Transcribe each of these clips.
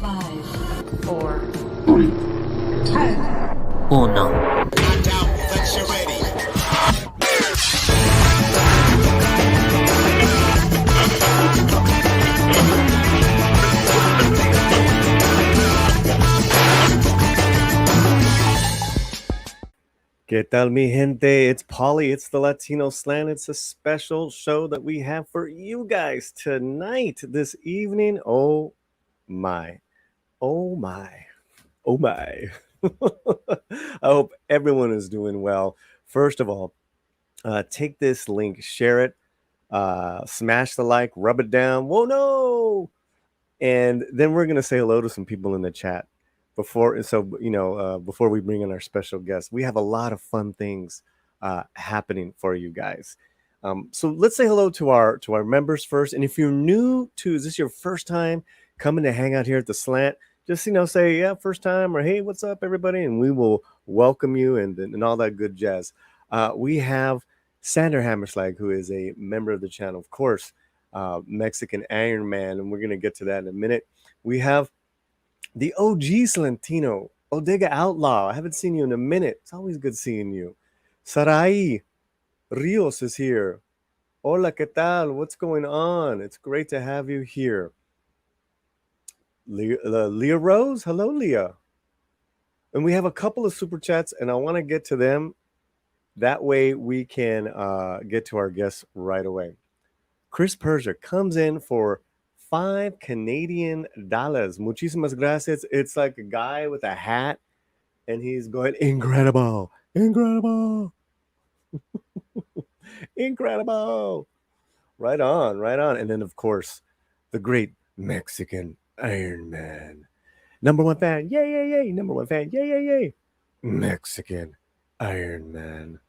5, 4, 3, 10. Uno. ¿Qué tal, mi gente? It's Paulie. It's the Latino Slant. It's a special show that we have for you guys tonight, this evening. Oh my. Oh my. Oh my. I hope everyone is doing well. First of all, take this link, share it, smash the like, rub it down. Whoa, no. And then we're going to say hello to some people in the chat before we bring in our special guest. We have a lot of fun things happening for you guys. So let's say hello to our members first. And if you're new to, is this your first time coming to hang out here at the Slant? Just say, yeah, first time, or hey, what's up, everybody, and we will welcome you and all that good jazz. We have Sander Hammerslag, who is a member of the channel, of course, Mexican Iron Man, and we're gonna get to that in a minute. We have the OG Slantino, Odega Outlaw. I haven't seen you in a minute. It's always good seeing you. Sarai Rios is here. Hola, ¿qué tal? What's going on? It's great to have you here. Leah Rose. Hello, Leah. And we have a couple of super chats, and I want to get to them. That way we can get to our guests right away. Chris Persia comes in for $5 Canadian. Muchísimas gracias. It's like a guy with a hat, and he's going, incredible, incredible, incredible. Right on, right on. And then, of course, the great Mexican Iron Man. Number one fan, yay, yay, yay. Number one fan, yay, yay, yay. Mexican Iron Man.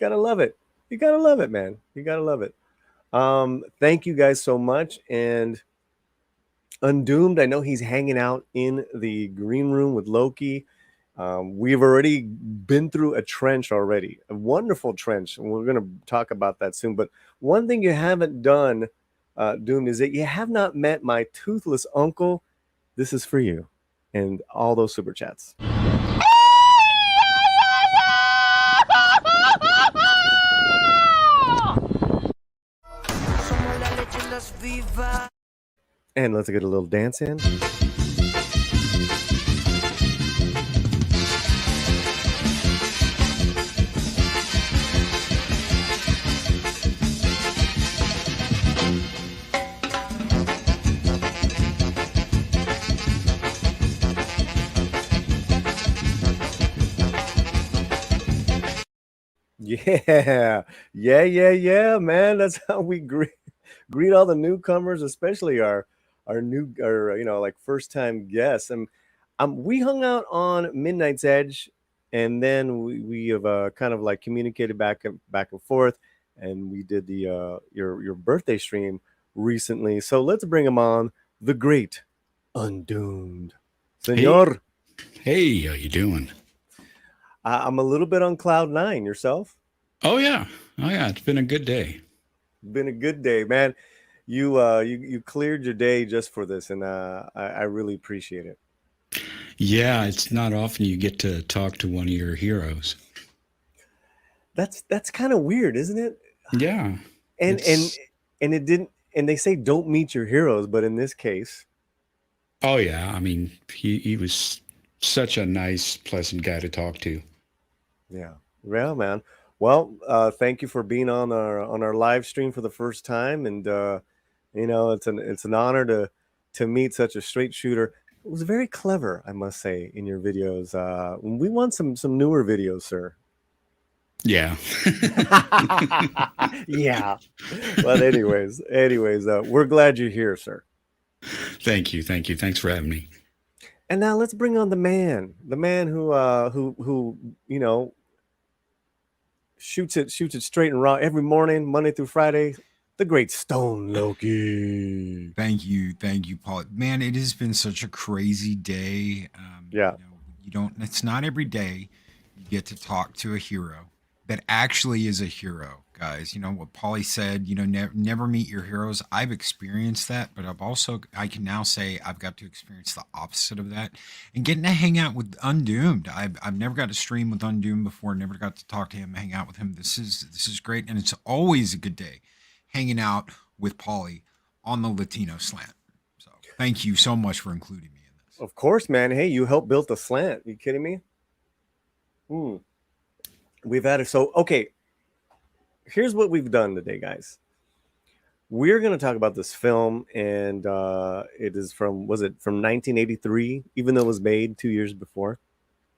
Gotta love it. You gotta love it, man. You gotta love it. Thank you guys so much. And Undoomed, I know he's hanging out in the green room with Loki. We've already been through a trench already, a wonderful trench, and we're going to talk about that soon. But one thing you haven't done, Doomed, is that you have not met my toothless uncle. This is for you and all those super chats. And let's get a little dance in. Yeah, man. That's how we greet all the newcomers, especially our first time guests. And we hung out on Midnight's Edge, and then we have kind of like communicated back and forth, and we did the your birthday stream recently. So let's bring him on, the great Undoomed, Senor. Hey, how you doing? I'm a little bit on cloud nine. Yourself? Oh yeah. It's been a good day. Been a good day, man. You cleared your day just for this, and I really appreciate it. Yeah, it's not often you get to talk to one of your heroes. That's kind of weird, isn't it? Yeah. And it didn't. And they say don't meet your heroes, but in this case, oh yeah. I mean, he was such a nice, pleasant guy to talk to. Yeah, man. Well, thank you for being on our live stream for the first time, and it's an honor to meet such a straight shooter. It was very clever, I must say, in your videos. We want some newer videos, sir. Yeah. Yeah. But anyways, we're glad you're here, sir. Thank you. Thanks for having me. And now let's bring on the man who shoots it straight and raw every morning, Monday through Friday. The great Stone Loki. Thank you, Paul. Man, it has been such a crazy day. Yeah. It's not every day you get to talk to a hero that actually is a hero. guys. You know what Paulie said, you know, never meet your heroes. I've experienced that, but I can now say I've got to experience the opposite of that, and getting to hang out with Undoomed. I've never got to stream with Undoomed before, never got to talk to him, hang out with him. This is great, and it's always a good day hanging out with Paulie on the Latino Slant. So thank you so much for including me in this. Of course, man. Hey, you helped build the slant. You kidding me? We've had it. So, okay. Here's what we've done today, guys. We're going to talk about this film, and it is from 1983, even though it was made 2 years before?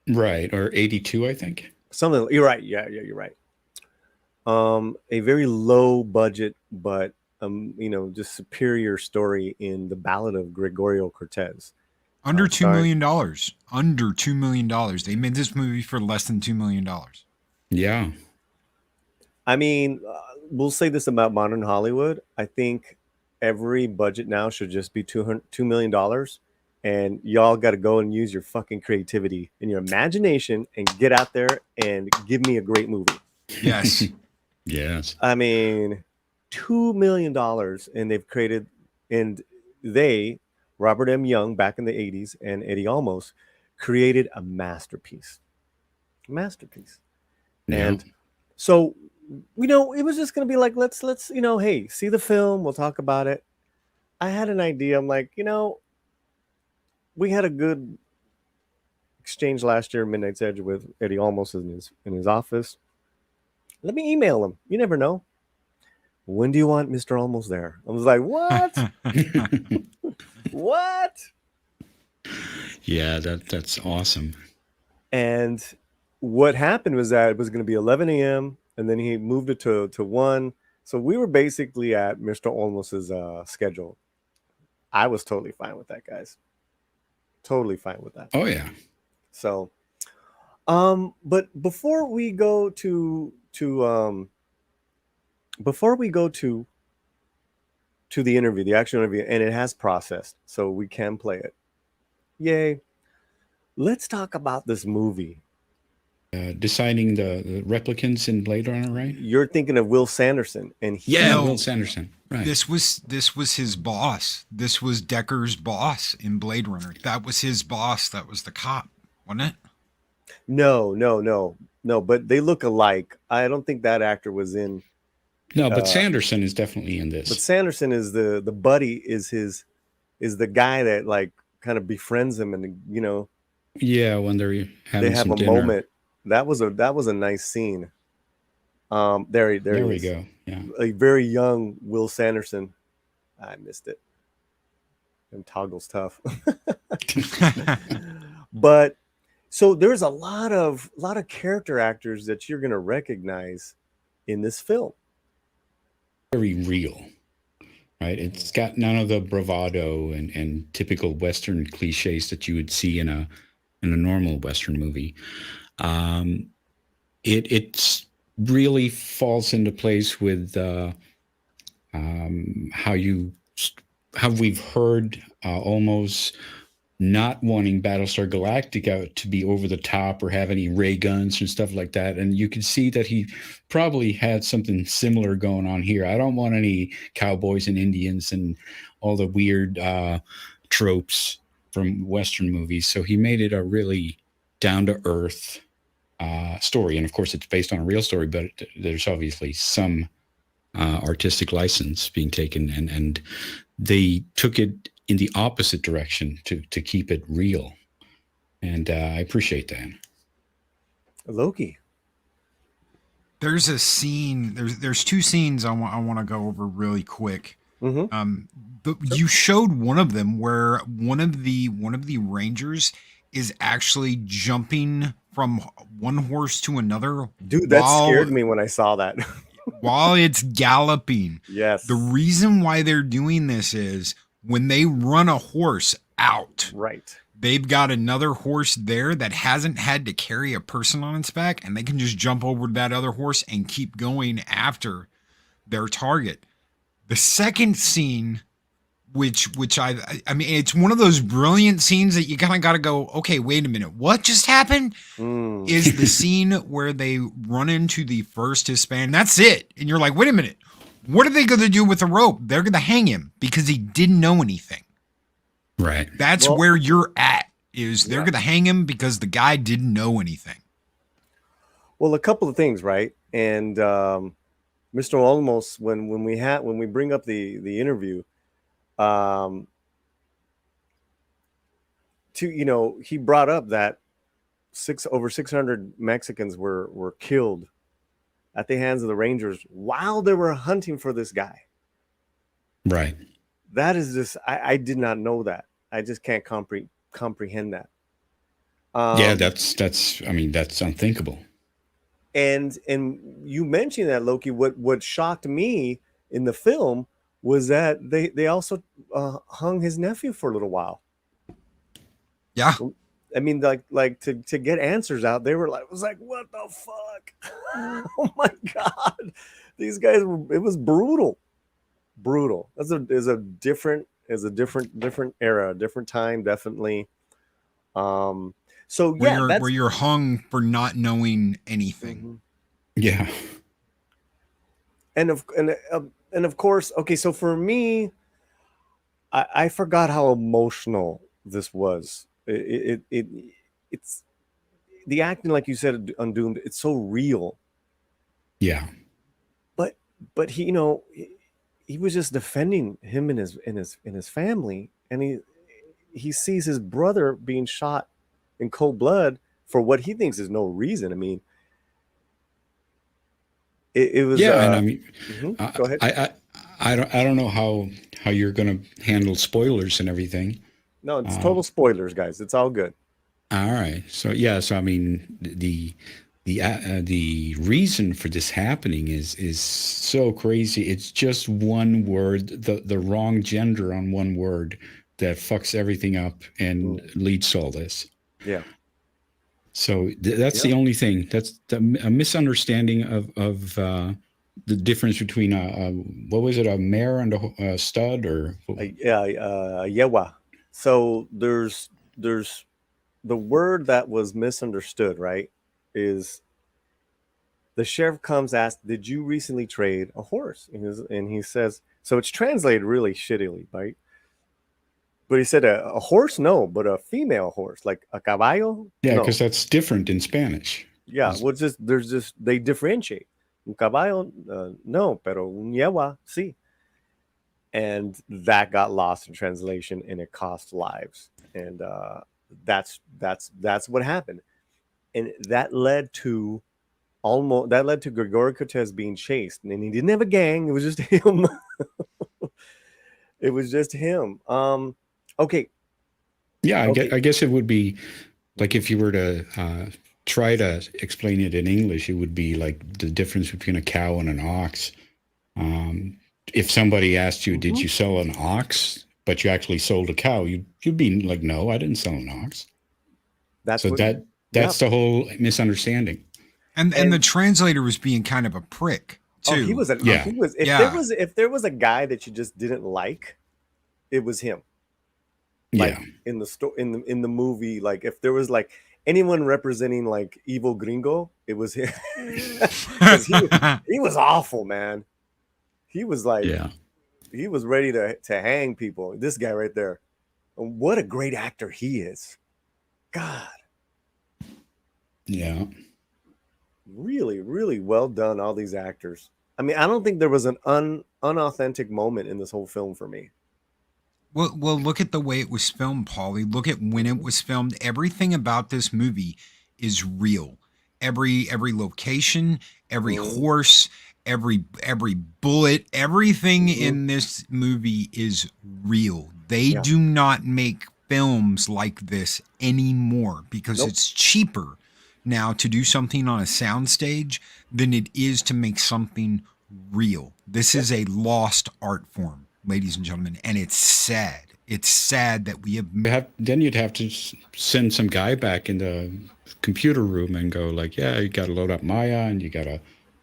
Right, or 82, I think. Something. You're right. Yeah, you're right. A very low budget, but just superior story in the Ballad of Gregorio Cortez. Under $2 million. Under $2 million. They made this movie for less than $2 million. Yeah. I mean, we'll say this about modern Hollywood. I think every budget now should just be $2 million. And y'all got to go and use your fucking creativity and your imagination and get out there and give me a great movie. Yes. Yes. I mean, $2 million, and they've created, and Robert M. Young back in the 80s and Eddie Olmos created a masterpiece. Yeah. And so, it was just going to be like, let's, hey, see the film. We'll talk about it. I had an idea. I'm like, we had a good exchange last year, Midnight's Edge, with Eddie Olmos in his office. Let me email him. You never know. When do you want Mr. Olmos there? I was like, what? What? Yeah, that's awesome. And what happened was that it was going to be 11 a.m. and then he moved it to 1. So we were basically at Mr. Olmos's schedule. I was totally fine with that, guys. Totally fine with that. Oh yeah. So, but before we go to the interview, the actual interview, and it has processed, so we can play it. Yay. Let's talk about this movie. Deciding the replicants in Blade Runner, right? You're thinking of Will Sanderson, and Will Sanderson. Right. This was his boss. This was Decker's boss in Blade Runner. That was his boss. That was the cop, wasn't it? No. But they look alike. I don't think that actor was in. No, but Sanderson is definitely in this. But Sanderson is the buddy, is the guy that like kind of befriends him, and Yeah, when they have a dinner. moment. That was a nice scene. There we go. Yeah, a very young Will Sanderson. I missed it. And toggle's tough. But so there's a lot of character actors that you're gonna recognize in this film. very real, right? It's got none of the bravado and typical Western cliches that you would see in a normal Western movie. It's really falls into place with how we've heard almost not wanting Battlestar Galactica to be over the top or have any ray guns and stuff like that. And you can see that he probably had something similar going on here. I don't want any cowboys and Indians and all the weird tropes from Western movies. So he made it a really down-to-earth story. And of course, it's based on a real story, but there's obviously some artistic license being taken, and they took it in the opposite direction to keep it real. And I appreciate that. Loki. There's a scene. There's two scenes I want to go over really quick. Mm-hmm. But you showed one of them where one of the Rangers is actually jumping from one horse to another. Dude, that scared me when I saw that. While it's galloping. Yes. The reason why they're doing this is when they run a horse out. Right. They've got another horse there that hasn't had to carry a person on its back, and they can just jump over that other horse and keep going after their target. The second scene which I mean, it's one of those brilliant scenes that you kind of got to go, okay, wait a minute, what just happened? Is the scene where they run into the first Hispanic. That's it. And you're like, wait a minute, what are they going to do with the rope? They're going to hang him because he didn't know anything. Right. That's where you're at, is they're going to hang him because the guy didn't know anything. Well, a couple of things, right? And Mr. Olmos, when we bring up the interview, he brought up that over 600 Mexicans were killed at the hands of the Rangers while they were hunting for this guy. Right. That is just I did not know that. I just can't comprehend that. Yeah, that's unthinkable. And you mentioned that, Loki. What shocked me in the film was that they also hung his nephew for a little while. Yeah. I mean, like to get answers out, they were like, it was like, what the fuck? Oh my God. These guys it was brutal. Is a different era, different time, definitely. So yeah, where you're hung for not knowing anything. Yeah. And of course, okay, so for me, I forgot how emotional this was. It's the acting, like you said, Undoomed. It's so real. Yeah. But he, he was just defending him and his family, and he sees his brother being shot in cold blood for what he thinks is no reason. I mean, it was. Yeah, and I mean, go ahead. I don't know how you're going to handle spoilers and everything. No, it's total spoilers, guys. It's all good. All right. So I mean, the reason for this happening is so crazy. It's just one word, the wrong gender on one word that fucks everything up and leads to all this. Yeah. So that's the only thing. That's a misunderstanding of the difference between what was it, a mare and a stud, or yewa. So there's the word that was misunderstood, right? Is the sheriff comes, asks, did you recently trade a horse? And he says, so it's translated really shittily, right? But he said a horse, no, but a female horse, like a caballo. Yeah, no. because that's different in Spanish. Yeah, well, they differentiate. Un caballo, no, pero un yegua, sí. And that got lost in translation, and it cost lives. And that's what happened. And that led to Gregorio Cortez being chased. And he didn't have a gang. It was just him. It was just him. Okay. Yeah, I guess it would be like if you were to try to explain it in English, it would be like the difference between a cow and an ox. If somebody asked you, did you sell an ox, but you actually sold a cow, you'd be like, no, I didn't sell an ox. That's the whole misunderstanding. And the translator was being kind of a prick too. Oh, he was. If there was a guy that you just didn't like, it was him. Like in the movie, like if there was like anyone representing like evil gringo, it was him. he was awful, man. He was like, he was ready to hang people. This guy right there. What a great actor he is. God. Yeah. Really, really well done, all these actors. I mean, I don't think there was an unauthentic moment in this whole film for me. Well, look at the way it was filmed, Paulie. Look at when it was filmed. Everything about this movie is real. Every location, every horse, every bullet, everything in this movie is real. They do not make films like this anymore because it's cheaper now to do something on a soundstage than it is to make something real. This is a lost art form, ladies and gentlemen, and it's sad. It's sad that we have. Then you'd have to send some guy back in the computer room and go like, yeah, you got to load up Maya and you got to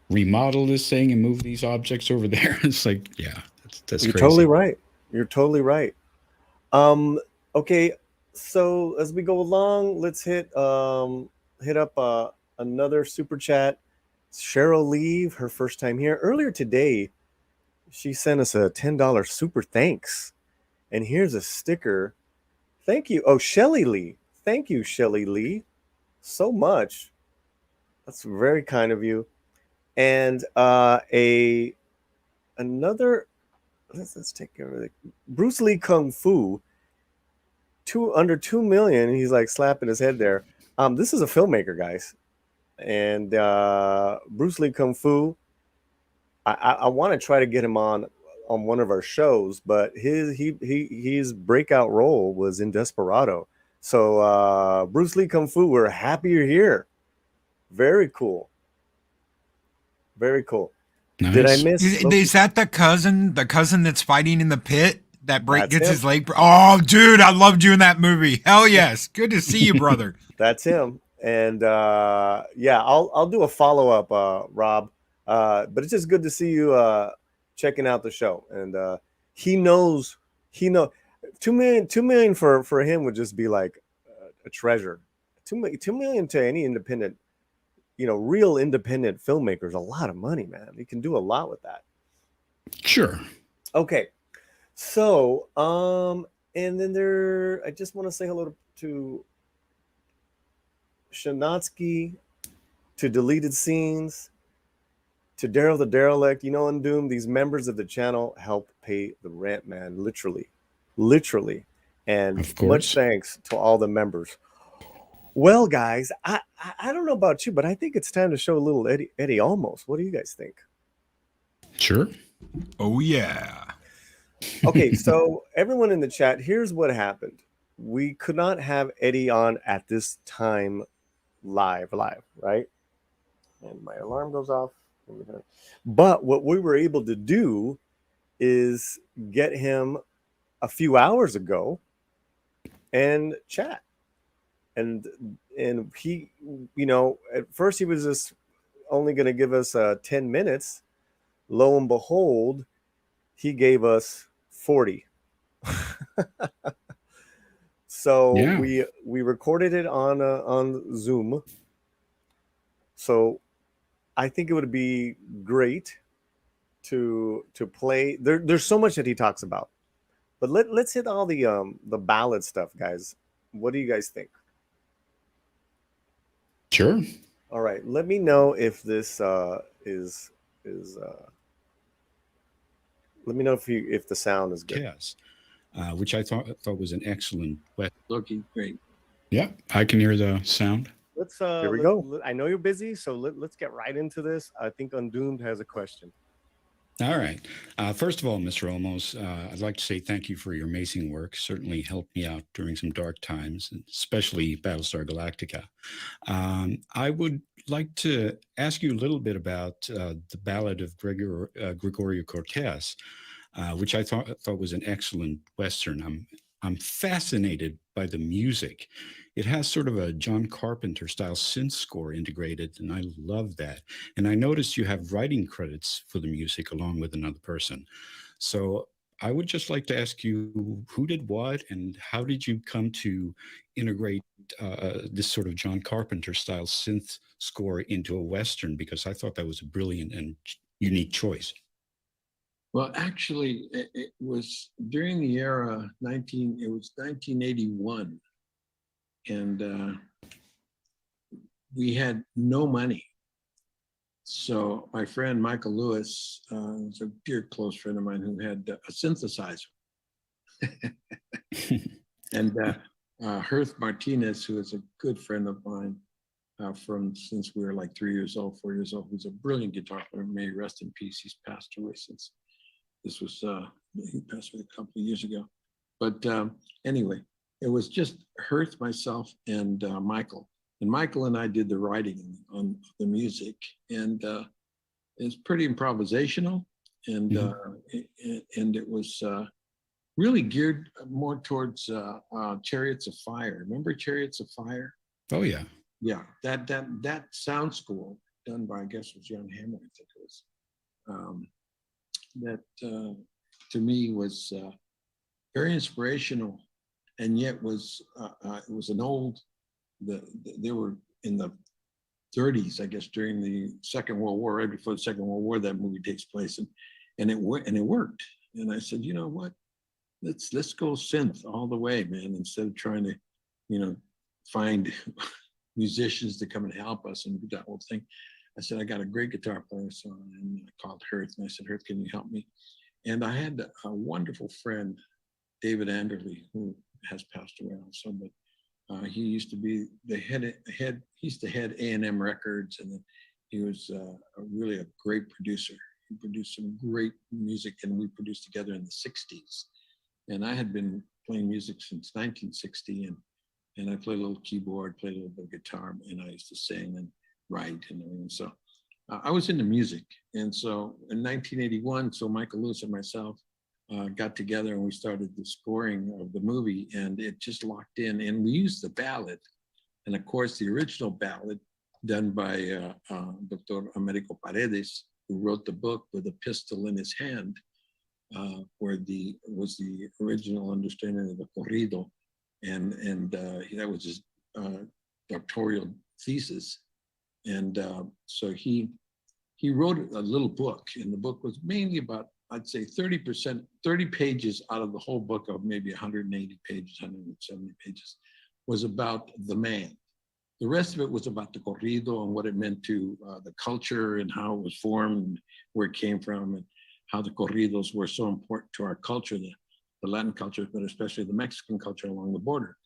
remodel this thing and move these objects over there. It's like, yeah, that's You're crazy. totally right. You're totally right. Um, okay, so as we go along, let's hit up another super chat. Cheryl Lee, her first time here. Earlier today, she sent us a $10 super thanks. And here's a sticker. Thank you. Oh, Shelly Lee. Thank you, Shelly Lee, so much. That's very kind of you. And a another let's take care of it. Bruce Lee Kung Fu, under 2 million. He's like slapping his head there. This is a filmmaker, guys, and Bruce Lee Kung Fu. I want to try to get him on one of our shows, but his breakout role was in Desperado. So Bruce Lee Kung Fu, we're happy you're here. Very cool. Very cool. Nice. Did I miss? Is that the cousin that's fighting in the pit that That's gets him. his leg? Oh, dude, I loved you in that movie. Hell yes. Good to see you, brother. That's him. And yeah, I'll do a follow up, Rob. But it's just good to see you checking out the show. And he knows 2 million for him would just be like a treasure. 2 million to any independent, real independent filmmakers, a lot of money, man. You can do a lot with that. Sure. Okay. So, and then I just want to say hello to Shanatsky, to Deleted Scenes, to Daryl the Derelict, Undoomed. These members of the channel help pay the rent, man. Literally. And Of course. much thanks to all the members. Well, guys, I don't know about you, but I think it's time to show a little Eddie Olmos. What do you guys think? Sure. Oh, yeah. Okay, so everyone in the chat, here's what happened. We could not have Eddie on at this time live, right? And my alarm goes off. But what we were able to do is get him a few hours ago and chat. And he, at first he was just only going to give us 10 minutes. Lo and behold, he gave us 40. So Yeah. we recorded it on Zoom. So I think it would be great to play. There's so much that he talks about, but let's hit all the ballad stuff, guys. What do you guys think? Sure. All right, let me know if this is let me know if the sound is good. Yes. Which I thought was an excellent. Loki, great. Yeah, I can hear the sound. Let's here we go. I know you're busy, so let's get right into this. I think Undoomed has a question. All right. First of all, Mr. Olmos, I'd like to say thank you for your amazing work. Certainly helped me out during some dark times, especially Battlestar Galactica. I would like to ask you a little bit about the Ballad of Gregorio Cortez, which I thought was an excellent Western. I'm fascinated by the music. It has sort of a John Carpenter style synth score integrated, and I love that. And I noticed you have writing credits for the music along with another person. So I would just like to ask you, who did what, and how did you come to integrate this sort of John Carpenter style synth score into a Western? Because I thought that was a brilliant and unique choice. Well, actually, it was during the era it was 1981, and we had no money. So my friend Michael Lewis was a dear close friend of mine who had a synthesizer, and Herth Martinez, who is a good friend of mine from since we were like 3 years old, 4 years old, who's a brilliant guitar player. May he rest in peace. He's passed away since. This was, he passed away a couple of years ago. But anyway, it was just Herth, myself, and Michael. And Michael and I did the writing on the music. And it's pretty improvisational. And, and it was really geared more towards Chariots of Fire. Remember Chariots of Fire? Oh, yeah. Yeah, that sound school done by, I guess, was Jan Hammer, I think it was. That to me was very inspirational, and yet was it was an old. They were in the 30s, I guess, during the Second World War, right before the Second World War, that movie takes place, and it worked. And I said, you know what? Let's go synth all the way, man, instead of trying to, find musicians to come and help us and do that whole thing. I said, I got a great guitar player, so and I called Herth, and I said, Herth, can you help me? And I had a wonderful friend, David Anderley, who has passed away also, but he used to be the head. He used to head A&M Records, and he was really a great producer. He produced some great music, and we produced together in the 60s. And I had been playing music since 1960, and I played a little keyboard, played a little bit of guitar, and I used to sing and write and everything. So I was into music. And so in 1981, so Michael Lewis and myself got together, and we started the scoring of the movie, and it just locked in. And we used the ballad. And of course, the original ballad done by Dr. Americo Paredes, who wrote the book with a pistol in his hand, where was the original understanding of the corrido, and that was his doctoral thesis. And so he wrote a little book, and the book was mainly about, I'd say 30 pages out of the whole book of maybe 180 pages, 170 pages, was about the man. The rest of it was about the corrido and what it meant to the culture and how it was formed, and where it came from, and how the corridos were so important to our culture, the Latin culture, but especially the Mexican culture along the border.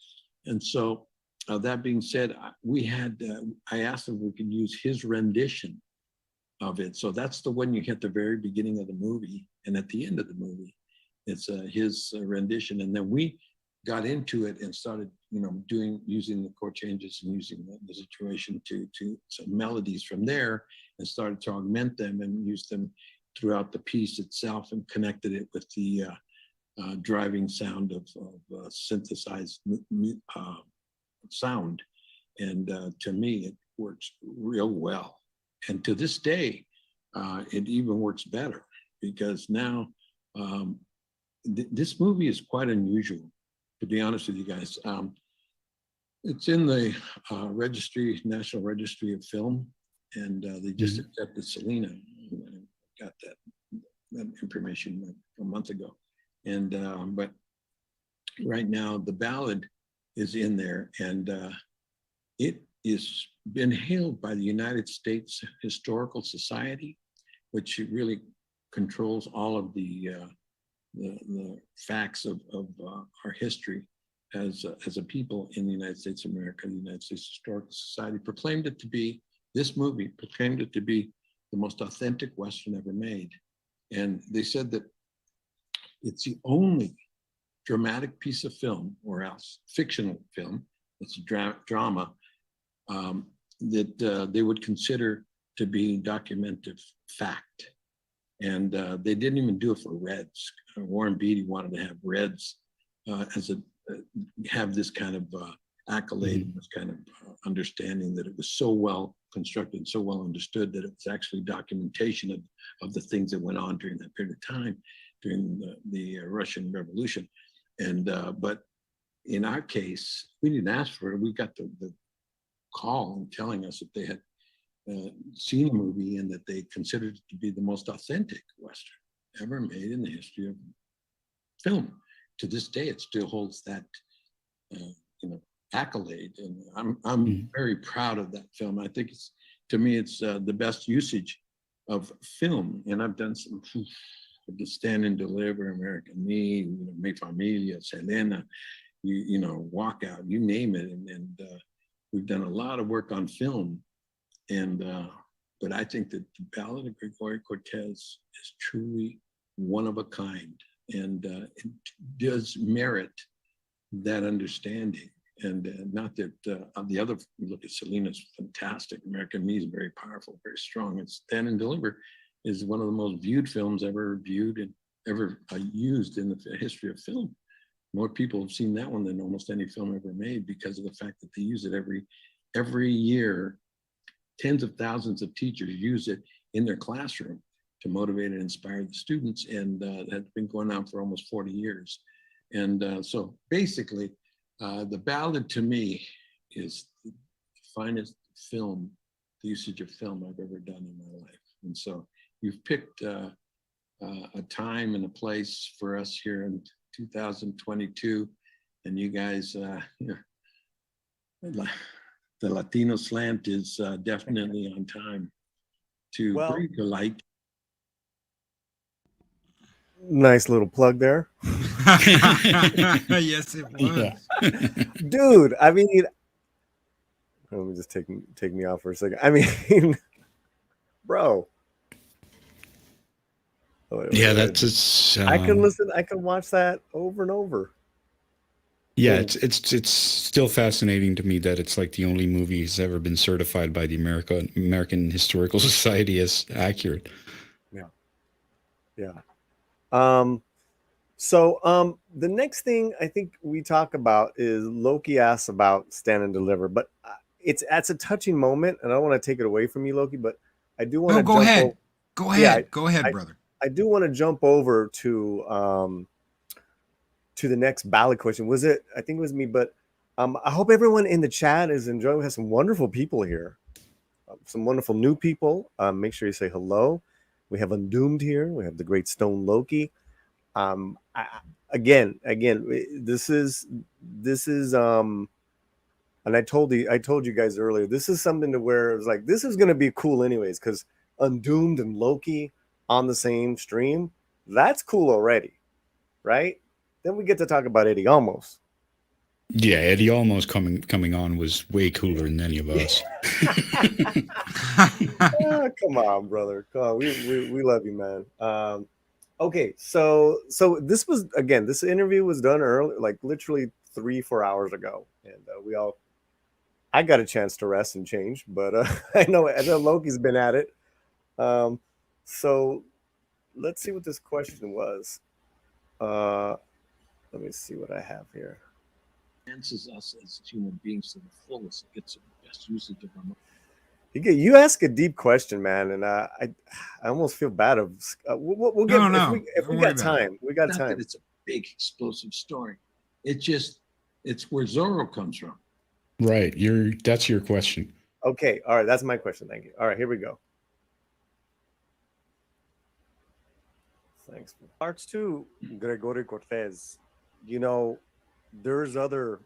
And so that being said, I asked him if we could use his rendition of it. So that's the one you hit at the very beginning of the movie, and at the end of the movie, it's his rendition. And then we got into it and started, using the chord changes and using the situation to some melodies from there, and started to augment them and use them throughout the piece itself, and connected it with the driving sound of synthesized sound. And to me, it works real well. And to this day, it even works better, because now this movie is quite unusual, to be honest with you guys. It's in the National Registry of Film, and they just accepted Selena. I got that information a month ago. And but right now the ballad is in there, and it is been hailed by the United States Historical Society, which really controls all of the facts of our history as a people in the United States of America. The United States Historical Society proclaimed it to be, this movie proclaimed it to be the most authentic Western ever made. And they said that it's the only dramatic piece of film, or else fictional film, it's a drama, that they would consider to be documented fact. And they didn't even do it for Reds. Warren Beatty wanted to have Reds have this kind of accolade, this kind of understanding that it was so well constructed, so well understood, that it was actually documentation of the things that went on during that period of time, during the Russian Revolution. And but in our case, we didn't ask for it. We got the call and telling us that they had seen a movie, and that they considered it to be the most authentic Western ever made in the history of film. To this day, it still holds that accolade, and I'm very proud of that film. I think it's, to me, it's the best usage of film. And I've done some the Stand and Deliver, American Me, Mi Familia, Selena, Walk Out, you name it, and we've done a lot of work on film. And but I think that the Ballad of Gregorio Cortez is truly one of a kind, and it does merit that understanding. And not that the other, look at Selena's fantastic. American Me is very powerful, very strong. And Stand and Deliver is one of the most viewed films ever viewed and ever used in the history of film. More people have seen that one than almost any film ever made, because of the fact that they use it every year. Tens of thousands of teachers use it in their classroom to motivate and inspire the students, and that's been going on for almost 40 years. And so basically, the Ballad to me is the finest film, the usage of film I've ever done in my life. And so you've picked a time and a place for us here in 2022, and you guys, the Latino Slant is definitely on time to bring to light. Nice little plug there. Yes, it was. Yeah. Dude, I mean, let me just take me off for a second. I mean, bro. Yeah, that's it's. I can listen. I can watch that over and over. Yeah, it's still fascinating to me that it's like the only movie that's ever been certified by the American Historical Society as accurate. Yeah. So the next thing I think we talk about is Loki asks about Stand and Deliver, but that's a touching moment, and I don't want to take it away from you, Loki, but I do want to go ahead. Go ahead. Go ahead, brother. I do want to jump over to the next ballot question. Was it? I think it was me, but I hope everyone in the chat is enjoying. We have some wonderful people here, some wonderful new people. Make sure you say hello. We have Undoomed here. We have the great Stone Loki. Again, this is and I told you guys earlier, this is something to where it was like, this is going to be cool anyways, because Undoomed and Loki on the same stream, that's cool already, right? Then we get to talk about Eddie Olmos. Yeah, Eddie Olmos coming on was way cooler than any of us. Oh, come on, brother. Come on. We love you, man. Okay, so this was, again, this interview was done early, like literally 3-4 hours ago, and I got a chance to rest and change, but I know Loki's been at it. So let's see what this question was. Let me see what I have here. Enhances us as human beings to the fullest. It gets the best usage of our mind. You ask a deep question, man, and I almost feel bad of. We'll get if we got time. We got time. It's a big explosive story. It's where Zorro comes from. Right. That's your question. Okay. All right. That's my question. Thank you. All right. Here we go. Thanks. Parts 2, Gregorio Cortez. There's other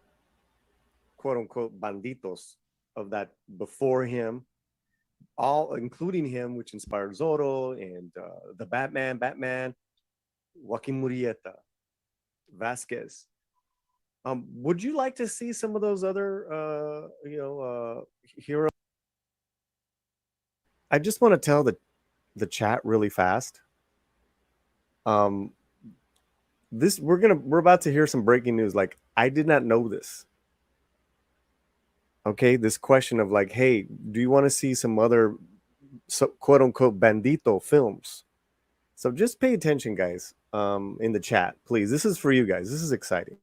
quote unquote banditos of that before him, all including him, which inspired Zorro and the Batman, Joaquin Murrieta, Vasquez. Would you like to see some of those other heroes? I just want to tell the chat really fast. We're about to hear some breaking news. Like, I did not know this. Okay, this question of like, hey, do you want to see some other quote unquote bandito films? So just pay attention, guys, in the chat, please. This is for you guys. This is exciting.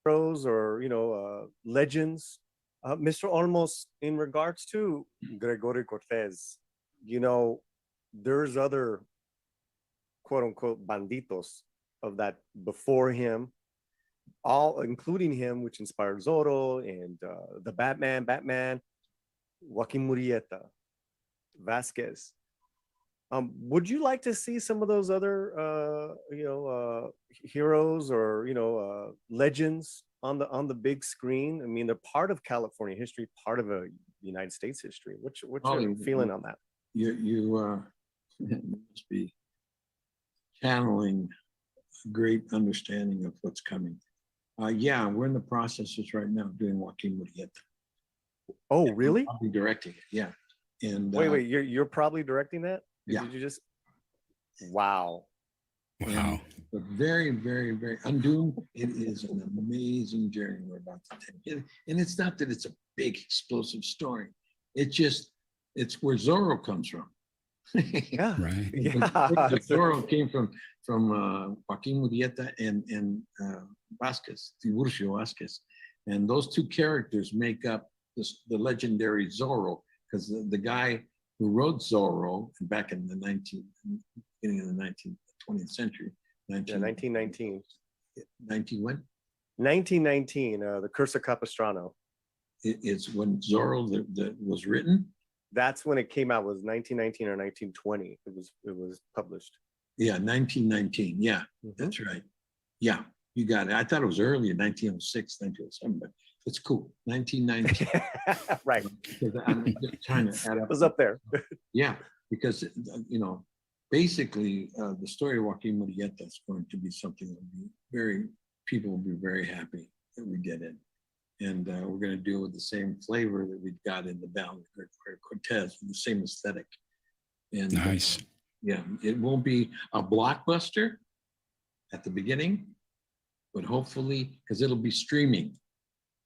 Heroes or legends. Mr. Olmos, in regards to Gregorio Cortez, there's other quote unquote banditos of that before him, all including him, which inspired Zorro and the Batman, Joaquin Murrieta, Vasquez. Would you like to see some of those other heroes or legends on the big screen? I mean, they're part of California history, part of a United States history. What's your feeling on that? You must be channeling a great understanding of what's coming. Yeah, we're in the processes right now doing Joaquin Murrieta. Oh, really? I'll be directing it. Yeah. And wait, you're probably directing that? Yeah. Did you just? Wow. Wow. But very, very, very Undoomed. It is an amazing journey we're about to take. And it's not that it's a big explosive story. It's where Zorro comes from. Yeah. Right. Yeah. Zorro came from Joaquin Murrieta and Vasquez, Tiburcio Vasquez. And those two characters make up the legendary Zorro, because the guy who wrote Zorro back in the beginning of the 20th century. Yeah, 1919. 19 when? 1919, the Curse of Capistrano. It's when Zorro that was written. That's when it came out. Was 1919 or 1920? It was published. Yeah, 1919. Yeah, that's right. Yeah, you got it. I thought it was early in 1906, 1907, but it's cool. 1919. Right. Because I'm just trying to add up. It was up there. Yeah, because basically the story of Joaquin Murrieta is going to be something that will be people will be very happy that we did it. And we're going to do it with the same flavor that we got in the Ballad of Cortez, with the same aesthetic. And Nice. Yeah, it won't be a blockbuster at the beginning, but hopefully, because it'll be streaming.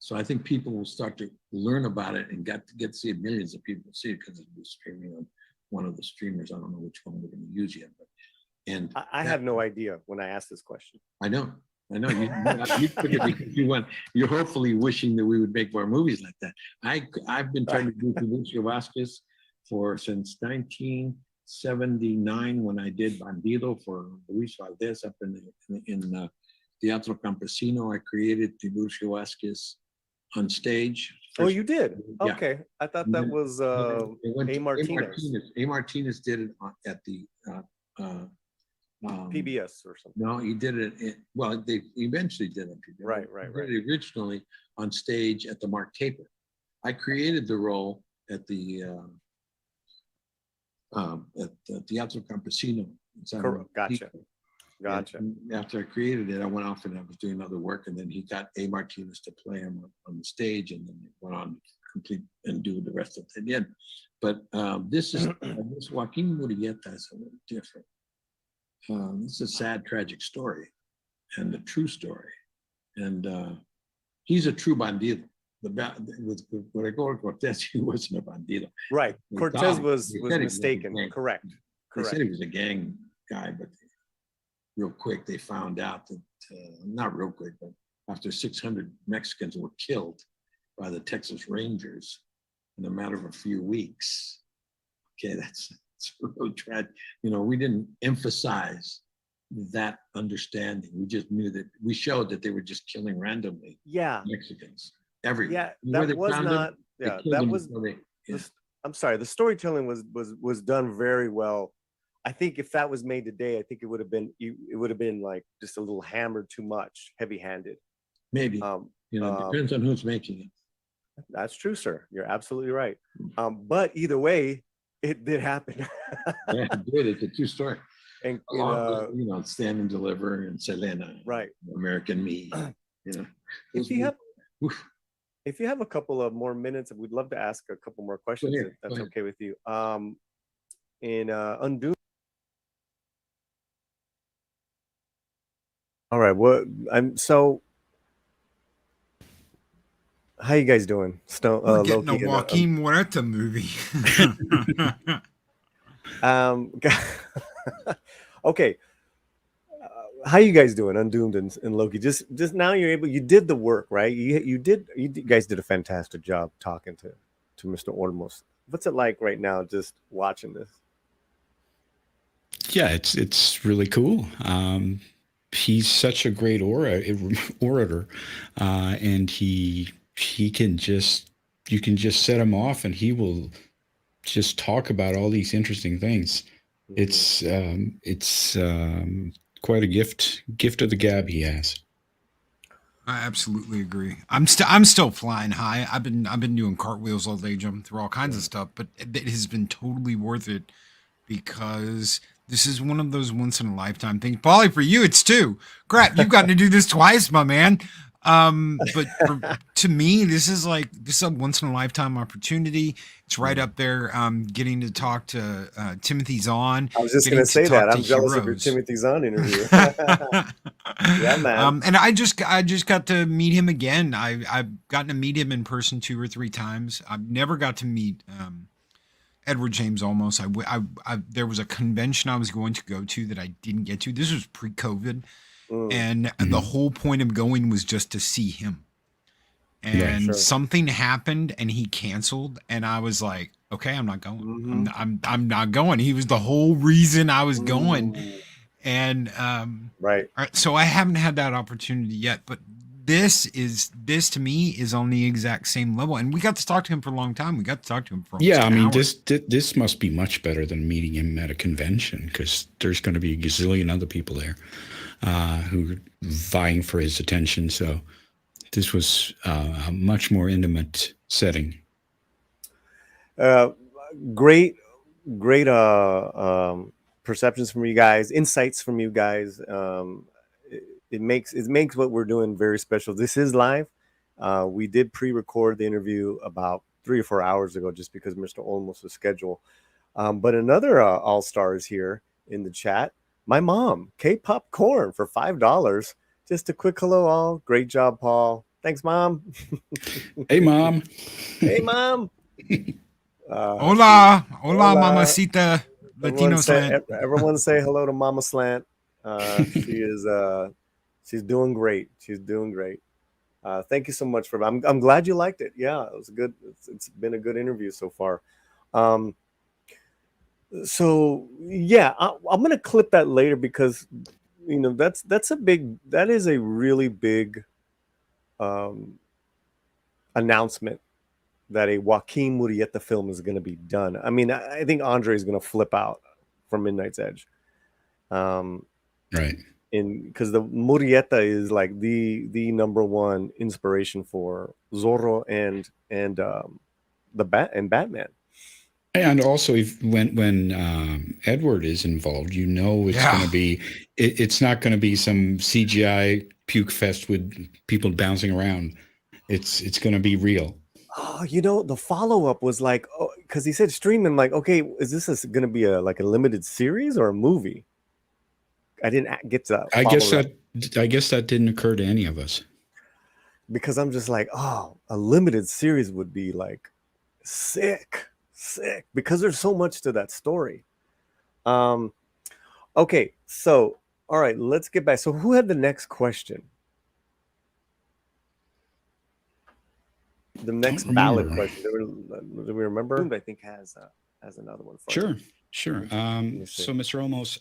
So I think people will start to learn about it and get to see it. Millions of people see it because it'll be streaming on one of the streamers. I don't know which one we're going to use yet, but I have no idea when I asked this question. I know. You took it because you're hopefully wishing that we would make more movies like that. I've been trying to do Tiburcio Vasquez since 1979 when I did Bandido for Luis Valdez up in Teatro Campesino. I created Tiburcio Vasquez on stage. Oh, you did? Yeah. Okay. I thought that was A. Martinez. A. Martinez did it at the PBS or something. No, he did it. They eventually did it. Right. He did it originally on stage at the Mark Taper. I created the role at the Teatro Campesino. Gotcha. And after I created it, I went off and I was doing other work, and then he got A. Martinez to play him on the stage, and then went on to complete and do the rest of it again. But this Joaquin Murrieta is a little different. It's a sad, tragic story, and a true story. And he's a true bandido. With Gregorio Cortez, he wasn't a bandido. Right. Cortez was mistaken. Correct. They said he was a gang guy, but real quick they found out that, not real quick, but after 600 Mexicans were killed by the Texas Rangers in a matter of a few weeks. Okay, that's really tragic. We didn't emphasize that understanding. We just knew that we showed that they were just killing randomly. Yeah. Mexicans everywhere. Yeah, that was not. Yeah, that was. I'm sorry. The storytelling was done very well. I think if that was made today, I think it would have been like just a little hammered too much, heavy-handed. Maybe. Depends on who's making it. That's true, sir. You're absolutely right. But either way, it did happen. Yeah, it did. It's a true story. And Stand and Deliver and Selena. Right. American Me. If you have a couple of more minutes, we'd love to ask a couple more questions. If that's okay with you. In Undoomed. All right. How you guys doing? We're getting a Joaquin Murrieta movie. Okay. How you guys doing? Undoomed and Loki. Just now you did the work, right? You guys did a fantastic job talking to Mr. Olmos. What's it like right now just watching this? Yeah, it's really cool. He's such a great orator, and you can just set him off, and he will just talk about all these interesting things. Mm-hmm. It's quite a gift of the gab he has. I absolutely agree. I'm still flying high. I've been doing cartwheels all day, jumping through all kinds of stuff, but it has been totally worth it because this is one of those once in a lifetime things. Paulie, for you, it's two. Crap, you've gotten to do this twice, my man. But to me, this is a once in a lifetime opportunity. It's right up there. Getting to talk to Timothy Zahn. I was just going to say that. I'm jealous of your Timothy Zahn interview. Yeah, man. And I just got to meet him again. I've gotten to meet him in person 2 or 3 times. I've never got to meet Edward James Olmos. There was a convention I was going to go to that I didn't get to. This was pre-COVID. And the whole point of going was just to see him. And something happened and he canceled. And I was like, okay, I'm not going. I'm not going. He was the whole reason I was going. And Right. so I haven't had that opportunity yet, but this to me is on the exact same level. And we got to talk to him for a long time. We got to talk to him for almost Yeah, I an mean, hour. this must be much better than meeting him at a convention, because there's going to be a gazillion other people there who are vying for his attention. So this was a much more intimate setting. Great perceptions from you guys, insights from you guys. It makes what we're doing very special. This is live. We did pre-record the interview about 3 or 4 hours ago, just because Mr. Olmos' schedule. But another all-star is here in the chat. My mom, K-Pop Corn, for $5. Just a quick hello, all. Great job, Paul. Thanks, Mom. Hey, Mom. Hey, Mom. Hola, mamacita, Latino Slant. Everyone say hello to Mama Slant. She's doing great. She's doing great. Thank you so much for. I'm glad you liked it. Yeah, it was good. It's been a good interview so far. So yeah, I'm gonna clip that later, because that is a really big announcement that a Joaquin Murrieta film is going to be done. I mean, I think Andre is going to flip out from Midnight's Edge. Right. Because the Murrieta is like the number one inspiration for Zorro and Batman. And also, when Edward is involved, it's going to be. It's not going to be some CGI puke fest with people bouncing around. It's going to be real. Oh, the follow-up was like, because he said streaming, like, okay, is this going to be a limited series or a movie? I didn't get to I guess that didn't occur to any of us, because I'm just like, oh, a limited series would be like sick, because there's so much to that story. Okay, so all right, let's get back. So who had the next question? The next ballad question. Do we remember? I think has another one. Sure. So, Mr. Olmos,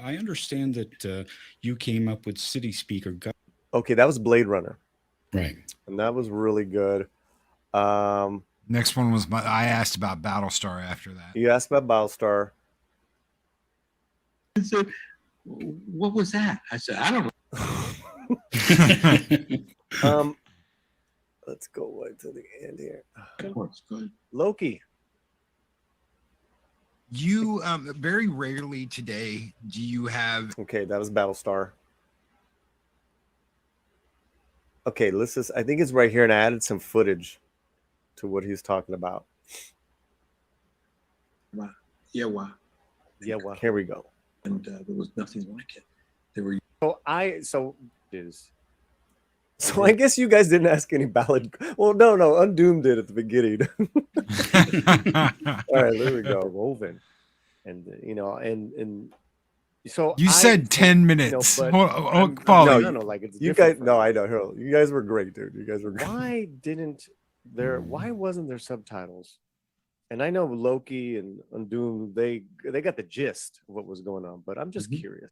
I understand that you came up with City Speaker. Okay, that was Blade Runner. Right. And that was really good. Next one was I asked about Battlestar after that. You asked about Battlestar. I said, what was that? I said, I don't know. Let's go right to the end here. Loki. You very rarely today do you have. Okay, that was Battlestar. Okay, I think it's right here, and I added some footage to what he's talking about. Yeah. Here we go. And there was nothing like it. There were. So I guess you guys didn't ask any ballad. Well, no, Undoomed did at the beginning. All right, there we go. Woven, and so you said 10 minutes. No, like it's you guys. No, I know. Harold, you guys were great, dude. You guys were great. Why wasn't there subtitles? And I know Loki and Undoomed, they got the gist of what was going on, but I'm just curious.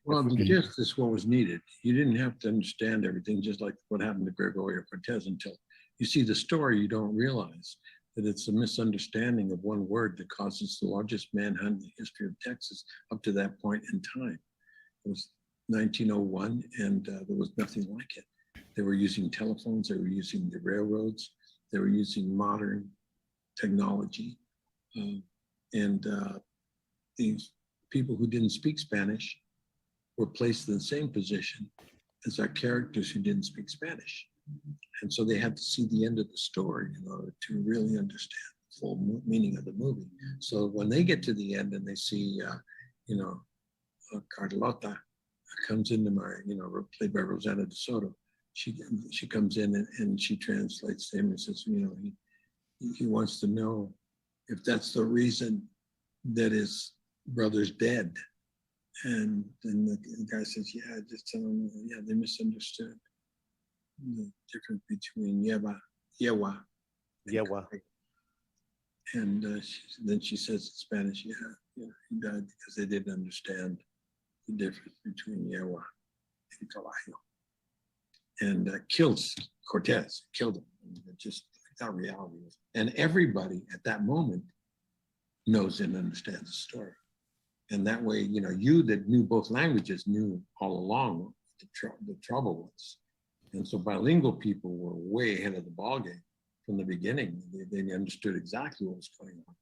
Well, the gist is what was needed. You didn't have to understand everything, just like what happened to Gregorio Cortez, until you see the story. You don't realize that it's a misunderstanding of one word that causes the largest manhunt in the history of Texas up to that point in time. It was 1901, and there was nothing like it. They were using telephones. They were using the railroads. They were using modern technology. And these people who didn't speak Spanish were placed in the same position as our characters who didn't speak Spanish. And so they had to see the end of the story in order to really understand the full meaning of the movie. So when they get to the end and they see, Carlota comes into played by Rosanna De Soto, she comes in and she translates to him and says, he wants to know if that's the reason that his brother's dead. And then the guy says, yeah, just tell them, they misunderstood the difference between yewa. And then she says in Spanish, he died because they didn't understand the difference between Yewa and Caballo. And killed Cortez, killed him. Just that reality is. And everybody at that moment knows and understands the story. And that way, you that knew both languages knew all along what the trouble was. And so bilingual people were way ahead of the ballgame from the beginning. They understood exactly what was going on.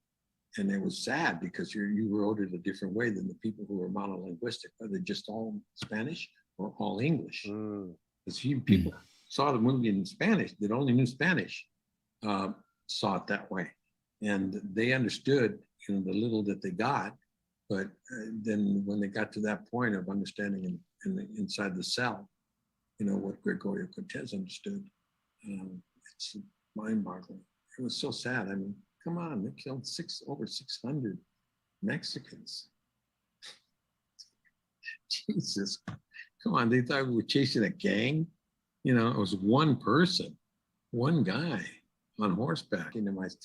And it was sad because you wrote it a different way than the people who were monolinguistic, whether just all Spanish or all English. Because people saw the movie in Spanish that only knew Spanish, saw it that way. And they understood, the little that they got. But then when they got to that point of understanding inside the cell, what Gregorio Cortez understood, it's mind-boggling. It was so sad. I mean, come on, they killed over 600 Mexicans. Jesus, come on, they thought we were chasing a gang. It was one person, one guy on horseback to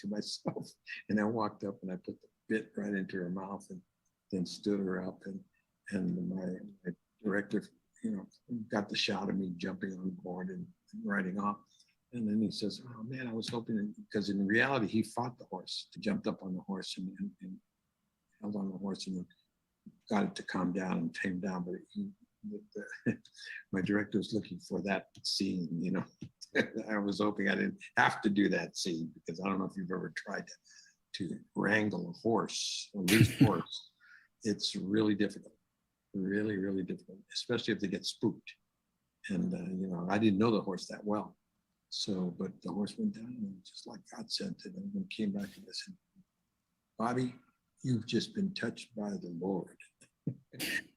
myself. And I walked up and I put the bit right into her mouth and then stood her up, and my director, got the shot of me jumping on board and riding off. And then he says, "Oh man, I was hoping," because in reality he fought the horse. He jumped up on the horse and held on the horse and got it to calm down and tame down. But my director was looking for that scene. I was hoping I didn't have to do that scene, because I don't know if you've ever tried to wrangle a horse, a loose horse. It's really difficult, really, really difficult, especially if they get spooked. And, I didn't know the horse that well. So, but the horse went down and just like God sent it, and then came back and I said, "Bobby, you've just been touched by the Lord."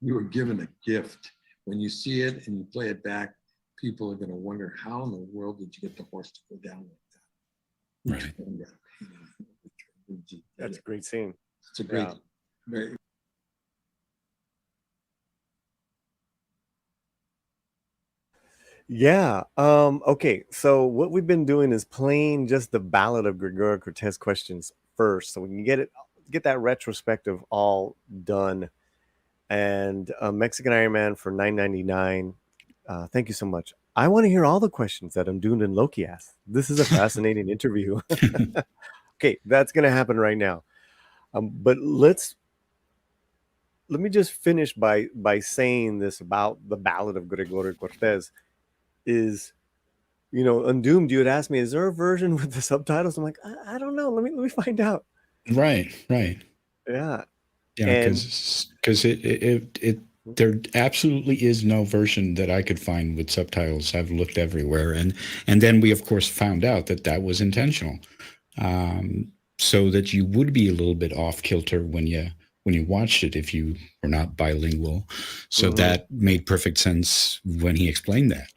You were given a gift. When you see it and you play it back, people are going to wonder, how in the world did you get the horse to go down like that? Right. That's a great scene. It's a great, very. Yeah. Okay. So what we've been doing is playing just the Ballad of Gregorio Cortez questions first, so we can get that retrospective all done. And Mexican Iron Man for $9.99. Thank you so much. I want to hear all the questions that Undoomed and Loki asked. This is a fascinating interview. Okay, that's going to happen right now. But let me just finish by saying this about the Ballad of Gregorio Cortez. Is, Undoomed, you had asked me, is there a version with the subtitles? I'm like, I don't know. Let me find out. Right. Yeah. Yeah, because there absolutely is no version that I could find with subtitles. I've looked everywhere, and then we of course found out that was intentional, so that you would be a little bit off kilter when you watched it if you were not bilingual. So that made perfect sense when he explained that.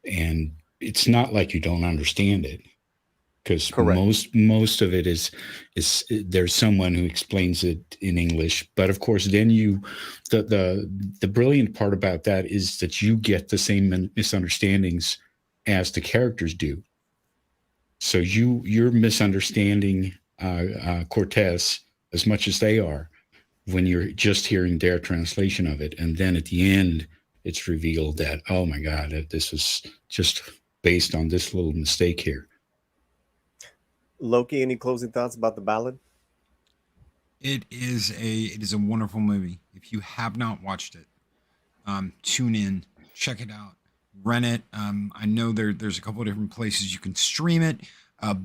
And it's not like you don't understand it, because most of it is there's someone who explains it in English. But of course, then the brilliant part about that is that you get the same misunderstandings as the characters do. So you're misunderstanding Cortez as much as they are when you're just hearing their translation of it, and then at the end it's revealed that, oh my God, this was just based on this little mistake here. Loki, any closing thoughts about the Ballad? It is a wonderful movie. If you have not watched it, tune in, check it out, rent it. I know there's a couple of different places you can stream it.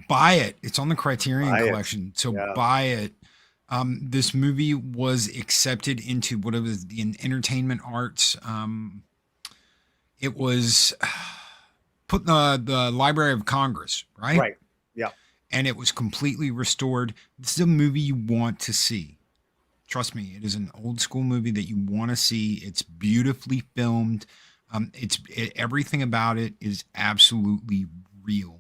Buy it. It's on the Criterion Collection, so buy it. This movie was accepted into what it was, the entertainment arts. It was put in the Library of Congress, right? Right. Yeah. And it was completely restored. This is a movie you want to see. Trust me, it is an old school movie that you want to see. It's beautifully filmed. Everything about it is absolutely real.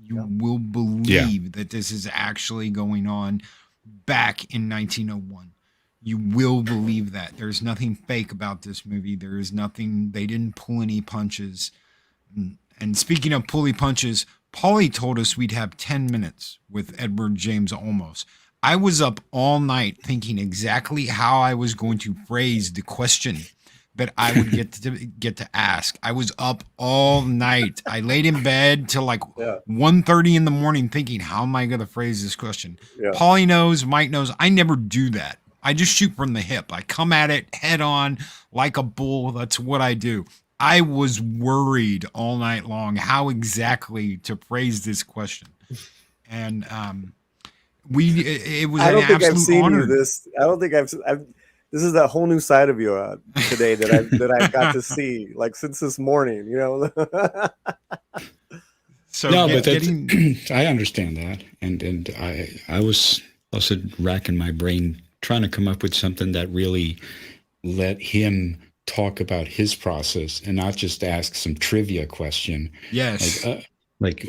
You will believe that this is actually going on back in 1901. You will believe that. There's nothing fake about this movie. There is nothing, they didn't pull any punches. And speaking of pulling punches, Paulie told us we'd have 10 minutes with Edward James Olmos. I was up all night thinking exactly how I was going to phrase the question that I would get to ask. I was up all night. I laid in bed till like Yeah. 1:30 in the morning thinking, how am I going to phrase this question? Yeah. Paulie knows, Mike knows. I never do that. I just shoot from the hip. I come at it head on like a bull. That's what I do. I was worried all night long how exactly to phrase this question. And it was I an don't think I've absolute seen honor. you this. I don't think I've. This is a whole new side of you today that I've got to see, like since this morning. You know. So No, but that's, I understand that, and I was also racking my brain trying to come up with something that really let him talk about his process and not just ask some trivia question. Yes. Like,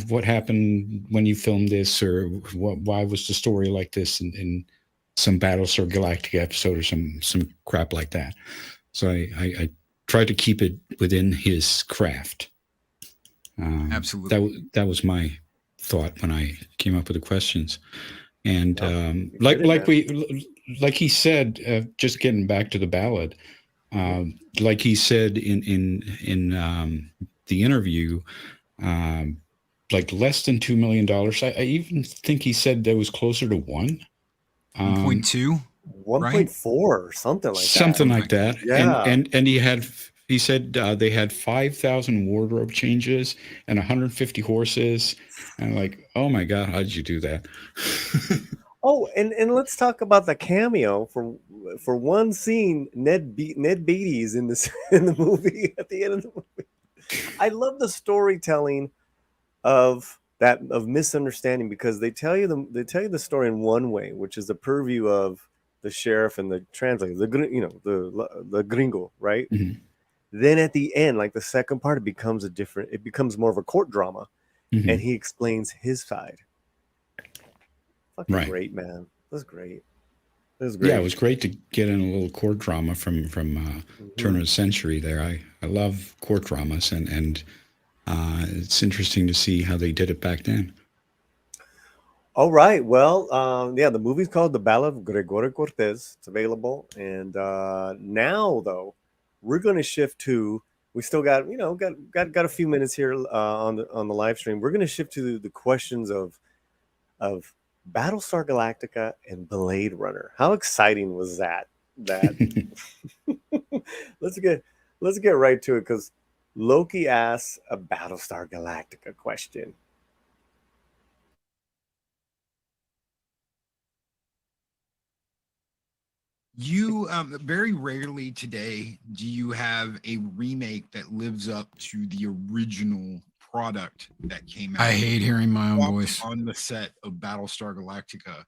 what happened when you filmed this, or why was the story like this in some Battlestar Galactica episode, or some crap like that. So I tried to keep it within his craft. Absolutely. That was my thought when I came up with the questions. And Like he said, just getting back to the ballad, like he said in the interview, like less than $2 million. I even think he said that was closer to 1.2, 1.4 or something like that. Something like that. Yeah. And he said they had 5,000 wardrobe changes and 150 horses. And like, oh my God, how did you do that? Oh, and let's talk about the cameo for one scene. Ned Beatty is in this in the movie at the end of the movie. I love the storytelling of misunderstanding, because they tell you the story in one way, which is the purview of the sheriff and the translator, the gringo, right? Mm-hmm. Then at the end, like the second part, it becomes more of a court drama, Mm-hmm. and he explains his side. Fucking Right. great, man. That's great. That was great. Yeah, it was great to get in a little court drama from turn of the century there. I love court dramas, and it's interesting to see how they did it back then. All right. Well, yeah, the movie's called The Ballad of Gregorio Cortez. It's available. And now, though, we're going to shift to. We still got a few minutes here on the live stream. We're going to shift to the questions of Battlestar Galactica and Blade Runner. How exciting was that? Let's get right to it, because Loki asks a Battlestar Galactica question. You very rarely today do you have a remake that lives up to the original product that came out. I hate hearing my own voice on the set of Battlestar Galactica,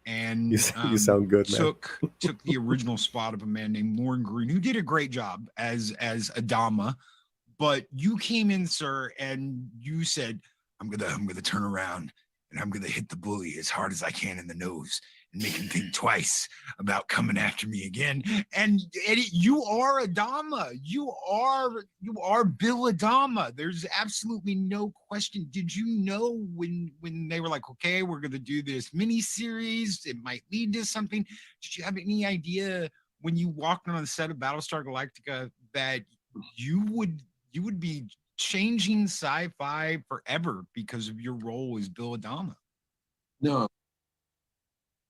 and You sound good, man. took the original spot of a man named Lauren Green, who did a great job as Adama. But you came in, sir, and you said, I'm gonna turn around and I'm gonna hit the bully as hard as I can in the nose and make him think twice about coming after me again. And Eddie, you are Adama. You are Bill Adama. There's absolutely no question. Did you know when they were like, okay, we're gonna do this mini series, it might lead to something? Did you have any idea when you walked on the set of Battlestar Galactica that you would be changing sci-fi forever because of your role as Bill Adama? No.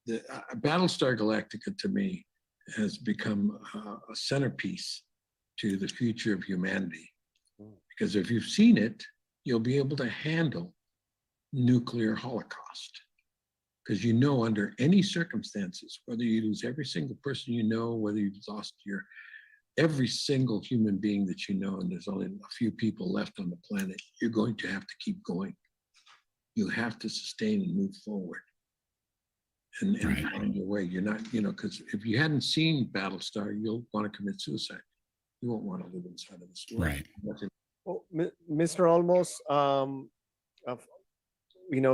The Battlestar Galactica, to me, has become a centerpiece to the future of humanity. Because if you've seen it, you'll be able to handle nuclear holocaust. Because under any circumstances, whether you lose every single person you know, whether you've lost every single human being that you know, and there's only a few people left on the planet, you're going to have to keep going. You have to sustain and move forward and find your way. You're not, because if you hadn't seen Battlestar, you'll want to commit suicide. You won't want to live inside of the story. Right. Well, Mr. Olmos,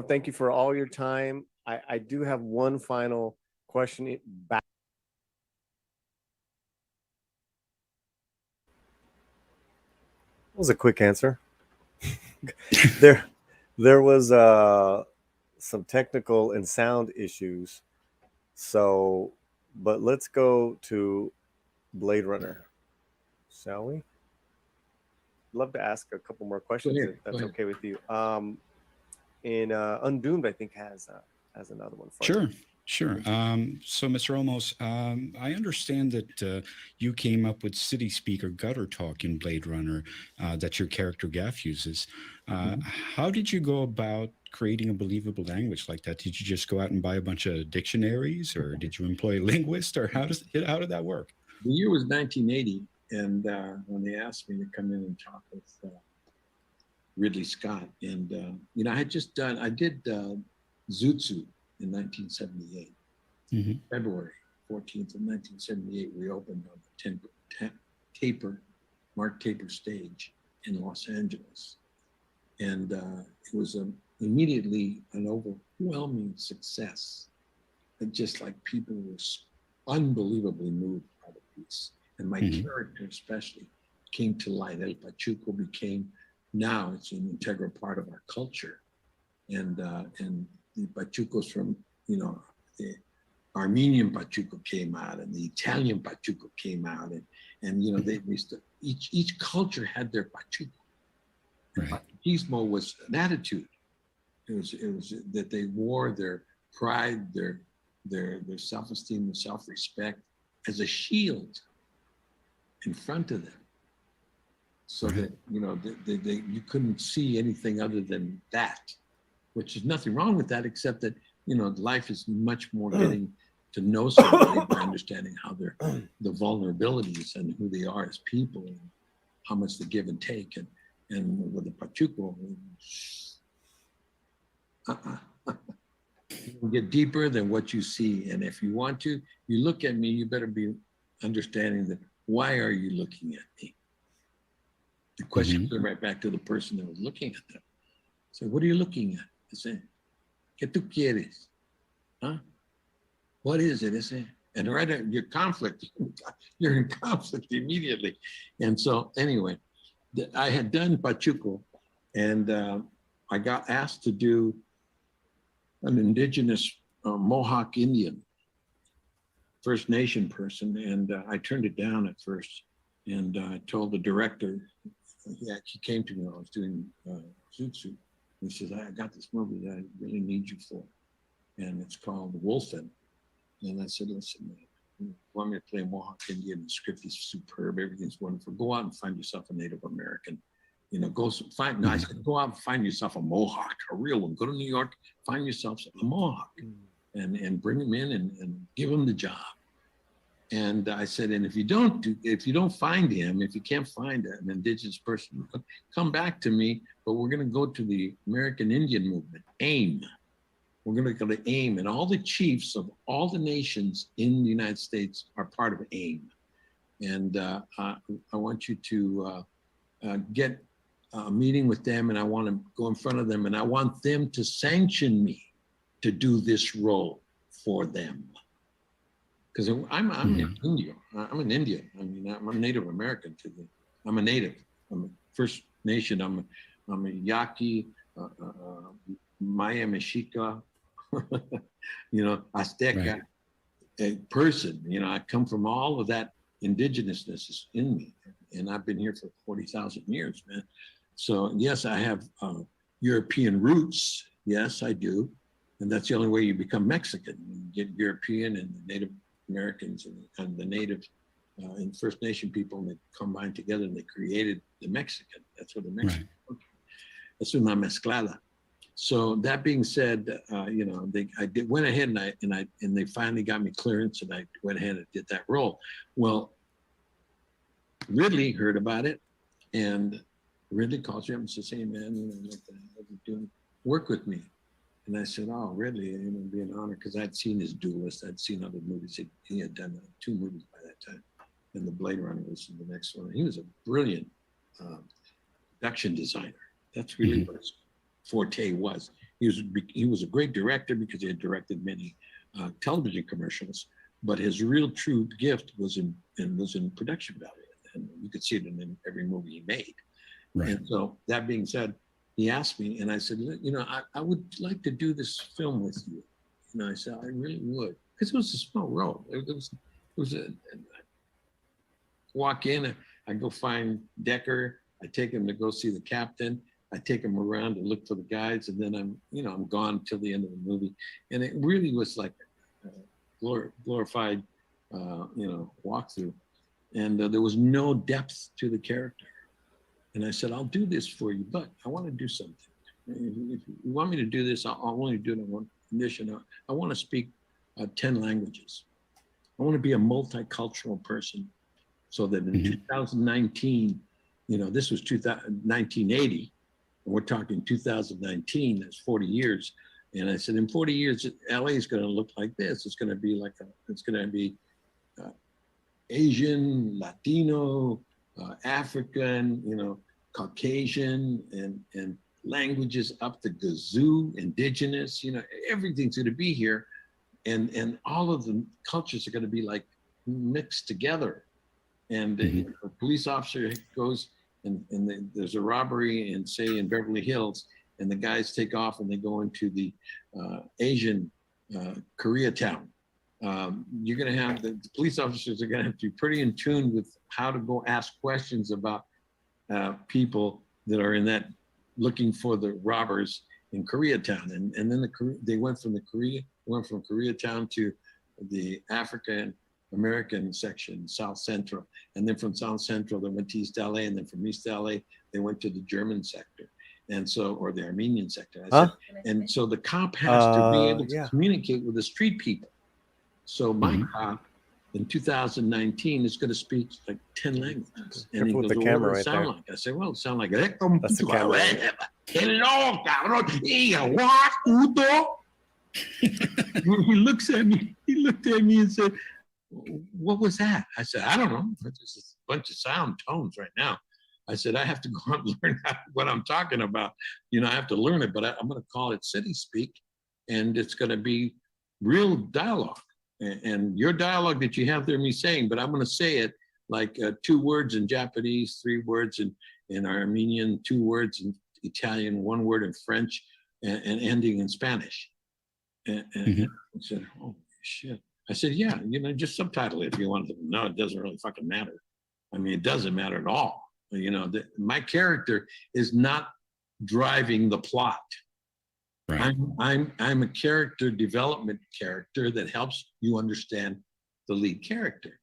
thank you for all your time. I do have one final question back. That was a quick answer. there was some technical and sound issues. So, but let's go to Blade Runner, shall we? Love to ask a couple more questions ahead, if that's go ahead. okay with you. In Undoomed, I think has another one for you. Sure, sure. So, Mr. Olmos, I understand that you came up with city speak or gutter talk in Blade Runner that your character Gaff uses. How did you go about creating a believable language like that? Did you just go out and buy a bunch of dictionaries, or did you employ a linguist, or how did that work? The year was 1980, and when they asked me to come in and talk with Ridley Scott, and you know, I did Zootsuit in 1978. February 14th of 1978, we opened on the Mark Taper stage in Los Angeles, and it was immediately an overwhelming success. And just like people were unbelievably moved by the piece, and my character especially came to light. El Pachuco became, now it's an integral part of our culture, and the Pachucos from, you know, the Armenian Pachuco came out, and the Italian Pachuco came out, and you know, they used to, each culture had their Pachuco. Right. Pachuquismo was an attitude. It was that they wore their pride, their self-esteem, their self-respect as a shield in front of them, so that, you know, you couldn't see anything other than that, which is nothing wrong with that, except that, you know, life is much more getting to know somebody by understanding how the vulnerabilities and who they are as people, and how much they give and take, and with the Pachuco, you get deeper than what you see. And if you want to, you look at me, you better be understanding that, why are you looking at me? The question goes right back to the person that was looking at them. So, what are you looking at? I say, ¿Qué tú quieres? Huh? What is it? I say, and right at your conflict, you're in conflict immediately. And so anyway, I had done Pachuco, and I got asked to do an indigenous Mohawk Indian First Nation person, and I turned it down at first. And I told the director, he came to me when I was doing Zootsuit. He says, I got this movie that I really need you for, and it's called Wolfen. And I said, listen, man, you want me to play a Mohawk Indian? The script is superb, everything's wonderful. Go out and find yourself a Native American. You know, go find, no, I said, go out and find yourself a Mohawk, a real one. Go to New York, find yourself a Mohawk, and bring them in and give them the job. And I said, and if you don't find him, if you can't find an indigenous person, come back to me, but we're gonna go to the American Indian movement, AIM. We're gonna go to AIM, and all the chiefs of all the nations in the United States are part of AIM. And I want you to get a meeting with them, and I want to go in front of them, and I want them to sanction me to do this role for them. Because I'm an Indian. I'm an Indian. I mean, I'm a Native American to them. I'm a Native. I'm a First Nation. I'm a Yaqui, Maya Mexica, you know, Azteca person. You know, I come from all of that indigenousness is in me, and I've been here for 40,000 years, man. So yes, I have European roots. Yes, I do, and that's the only way you become Mexican. You get European and the Native Americans and the Native and First Nation people, and they combined together and they created the Mexican. That's what the Mexican. That's una mezclada. So that being said, you know, went ahead and they finally got me clearance, and I went ahead and did that role. Well, Ridley heard about it, and Ridley calls me up and says, "Hey man, you know, I'd like to have you doing work with me." And I said, "Oh, Ridley, you know, it'd be an honor," because I'd seen his Duelist, I'd seen other movies. He had done 2 movies by that time, and the Blade Runner was the next one. He was a brilliant production designer. That's really what his forte was. He was a great director because he had directed many television commercials, but his real true gift was in production value, and you could see it in every movie he made. Right. And so that being said, he asked me, and I said, you know, I would like to do this film with you. You know, I said, I really would, because it was a small role. Walk in, I go find Decker, I take him to go see the captain, I take him around to look for the guides, and then I'm gone till the end of the movie. And it really was like a glorified, walkthrough. And there was no depth to the character. And I said, I'll do this for you, but I want to do something. If you want me to do this, I'll only do it on one condition. I want to speak 10 languages. I want to be a multicultural person, so that in 2019, this was 1980, and we're talking 2019, that's 40 years. And I said, in 40 years, LA is going to look like this. It's going to be Asian, Latino, African, Caucasian, and languages up to Gazoo, indigenous, everything's going to be here. And all of the cultures are going to be like mixed together. And a police officer goes and there's a robbery in Beverly Hills, and the guys take off and they go into the Asian Koreatown. You're going to have the police officers are going to have to be pretty in tune with how to go ask questions about people that are in that looking for the robbers in Koreatown. And then they went from Koreatown to the African American section, South Central. And then from South Central, they went to East LA. And then from East LA, they went to the German sector. And so, or the Armenian sector. And so the cop has to be able to communicate with the street people. So my cop in 2019 is going to speak like 10 languages. And he goes, the well, camera what does it right sound there. like? I say, well, it sounds like, that's the camera. Hello, cabrón. He looks at me, he looked at me and said, what was that? I said, I don't know. It's just a bunch of sound tones right now. I said, I have to go and learn what I'm talking about. I have to learn it, but I'm going to call it city speak, and it's going to be real dialogue. And your dialogue that you have there, me saying, but I'm going to say it like 2 words in Japanese, 3 words in Armenian, 2 words in Italian, 1 word in French, and ending in Spanish. And I said, oh, shit. I said, yeah, just subtitle it if you want to. No, it doesn't really fucking matter. I mean, it doesn't matter at all. My character is not driving the plot. Right. I'm a character development character that helps you understand the lead character.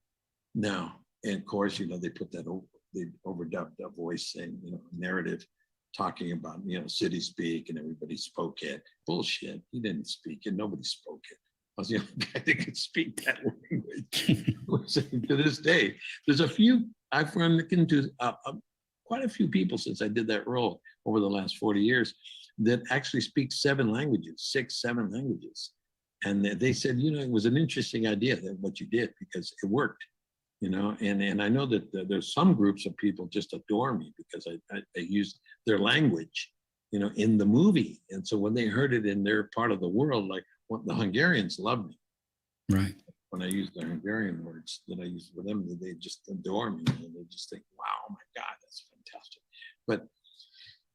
Now, and of course, they put that they overdubbed that voice saying, narrative, talking about, city speak, and everybody spoke it. Bullshit. He didn't speak it. Nobody spoke it. I was the only guy that could speak that language. To this day, there's a few, I've run into quite a few people since I did that role over the last 40 years that actually speak 7 languages, 6, 7 languages. And they said, it was an interesting idea that what you did, because it worked, and I know that there's some groups of people just adore me because I used their language, in the movie. And so when they heard it in their part of the world, like the Hungarians love me. Right. When I use the Hungarian words that I use with them, they just adore me. And they just think, wow, oh my God, that's fantastic. But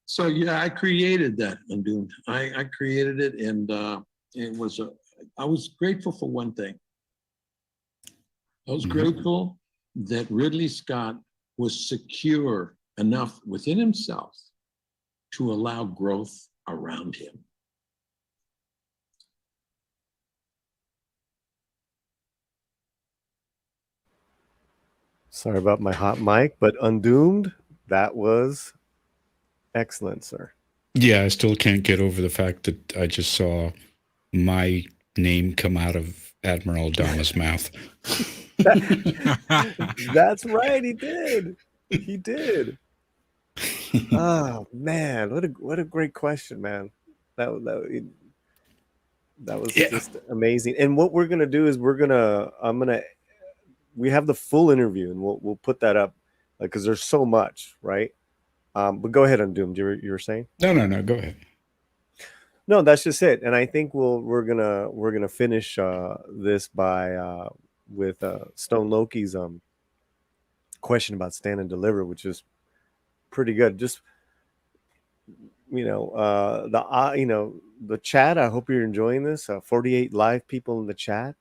so, yeah, I created that Undoomed. I created it, and I was grateful for one thing. I was grateful that Ridley Scott was secure enough within himself to allow growth around him. Sorry about my hot mic, but Undoomed, that was excellent, sir. Yeah, I still can't get over the fact that I just saw my name come out of Admiral Adama's mouth. That's right, he did. He did. Oh man, what a great question, man. That was just amazing. And what we're gonna do is we have the full interview, and we'll put that up, because there's so much, right? But go ahead, Undoomed. You were saying? No, go ahead. No, that's just it. And I think we're gonna finish this by with Stone Loki's question about Stand and Deliver, which is pretty good. Just the chat. I hope you're enjoying this. 48 live people in the chat.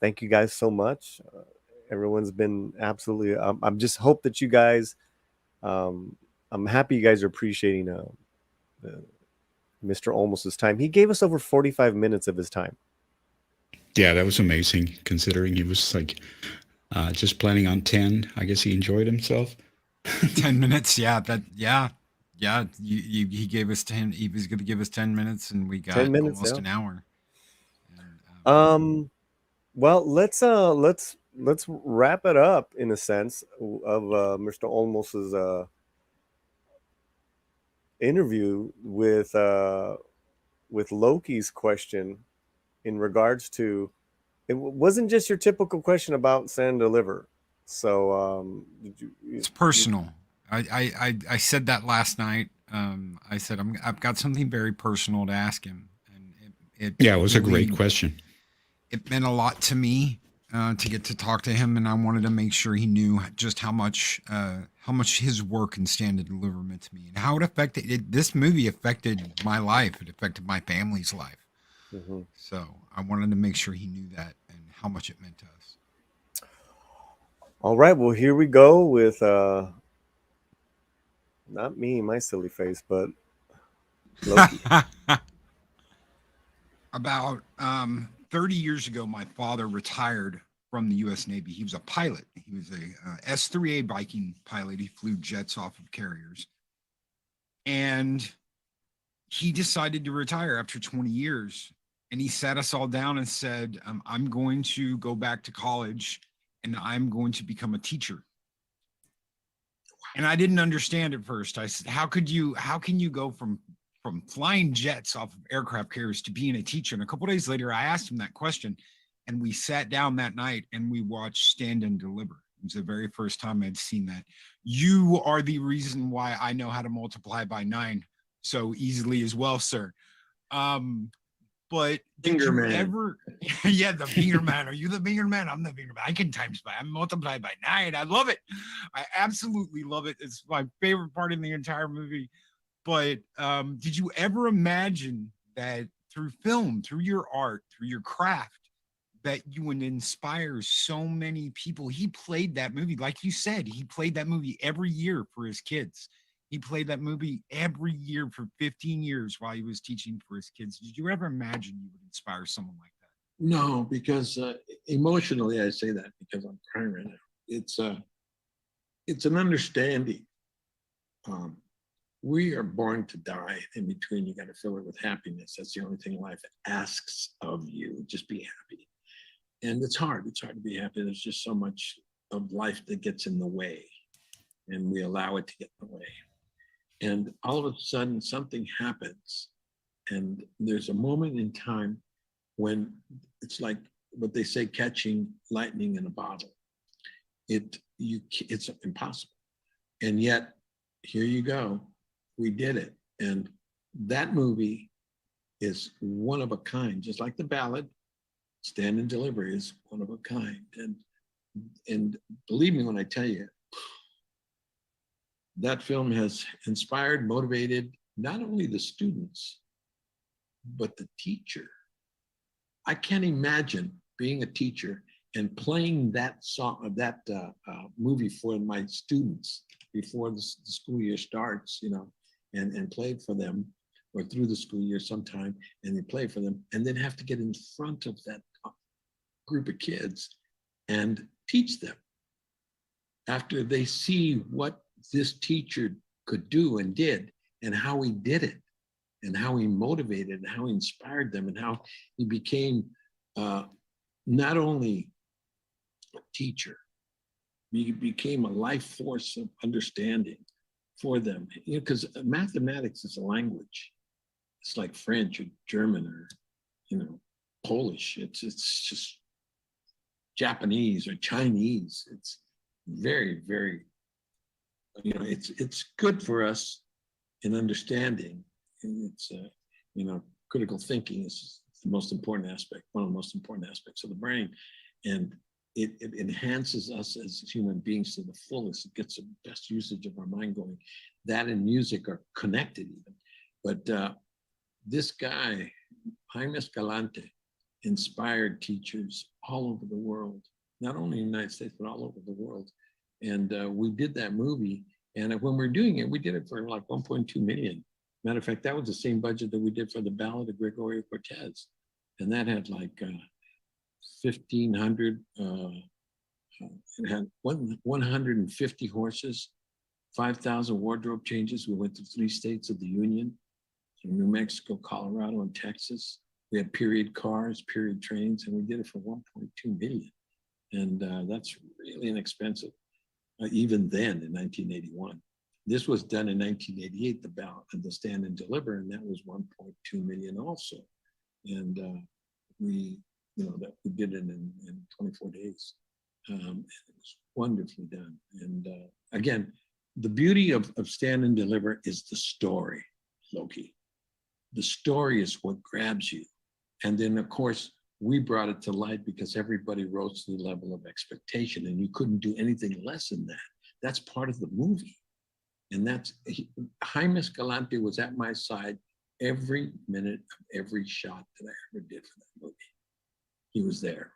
Thank you guys so much. Everyone's been absolutely. I'm just hope that you guys. I'm happy you guys are appreciating Mr. Olmos's time. He gave us over 45 minutes of his time. Yeah, that was amazing considering he was like just planning on 10. I guess he enjoyed himself. 10 minutes. Yeah. He gave us 10. He was going to give us 10 minutes, and we got 10 minutes, almost yeah. an hour. And, well, let's wrap it up in a sense of Mr. Olmos's interview with Loki's question in regards to it wasn't just your typical question about Stand and Deliver. So it's personal. I said that last night. I said I've got something very personal to ask him, and it was a great question. It meant a lot to me to get to talk to him, and I wanted to make sure he knew just how much his work in Stand and Deliver meant to me, and how it affected it. This movie affected my life. It affected my family's life. Mm-hmm. So I wanted to make sure he knew that and how much it meant to us. All right, well, here we go with not me, my silly face, but Loki. About 30 years ago, my father retired from the U.S. Navy. He was a pilot. He was a S-3A Viking pilot. He flew jets off of carriers. And he decided to retire after 20 years. And he sat us all down and said, I'm going to go back to college and I'm going to become a teacher. And I didn't understand at first. I said, how can you go from flying jets off of aircraft carriers to being a teacher? And a couple of days later, I asked him that question, and we sat down that night and we watched Stand and Deliver. It was the very first time I'd seen that. You are the reason why I know how to multiply by 9 so easily as well, sir. But did you ever, yeah, the finger man. Are you the finger man? I'm the finger man. I can times by, I multiply by 9. I love it. I absolutely love it. It's my favorite part in the entire movie. But did you ever imagine that through film, through your art, through your craft, that you would inspire so many people? He played that movie, like you said, he played that movie every year for his kids. He played that movie every year for 15 years while he was teaching for his kids. Did you ever imagine you would inspire someone like that? No, because emotionally I say that because I'm crying right now. It's an understanding. We are born to die. In between, you got to fill it with happiness. That's the only thing life asks of you. Just be happy. And it's hard. It's hard to be happy. There's just so much of life that gets in the way, and we allow it to get in the way. And all of a sudden, something happens, and there's a moment in time when it's like what they say, catching lightning in a bottle. It's impossible, and yet here you go. We did it. And that movie is one of a kind, just like the Ballad. Stand and Deliver is one of a kind. And believe me when I tell you, that film has inspired, motivated not only the students, but the teacher. I can't imagine being a teacher and playing that song, that movie for my students before the school year starts, and played for them, or through the school year sometime, and they play for them, and then have to get in front of that group of kids and teach them after they see what this teacher could do and did, and how he did it, and how he motivated, and how he inspired them, and how he became not only a teacher, he became a life force of understanding for them. Because mathematics is a language. It's like French or German or Polish. It's just Japanese or Chinese. It's very, very, it's good for us in understanding. And it's critical thinking is the most important aspect, one of the most important aspects of the brain. And it enhances us as human beings to the fullest. It gets the best usage of our mind going. That and music are connected even. But this guy, Jaime Escalante, inspired teachers all over the world, not only in the United States, but all over the world. And we did that movie. And when we're doing it, we did it for like 1.2 million. Matter of fact, that was the same budget that we did for the Ballad of Gregorio Cortez. And that had like 1,500, it had 150 horses, 5,000 wardrobe changes. We went to 3 states of the Union, New Mexico, Colorado, and Texas. We had period cars, period trains, and we did it for 1.2 million. And that's really inexpensive, even then in 1981. This was done in 1988, the Ballad and the Stand and Deliver, and that was 1.2 million also. And we did it in 24 days. It was wonderfully done. And again, the beauty of Stand and Deliver is the story, Loki. The story is what grabs you. And then, of course, we brought it to light because everybody rose to the level of expectation, and you couldn't do anything less than that. That's part of the movie. And Jaime Escalante was at my side every minute of every shot that I ever did for that movie. He was there.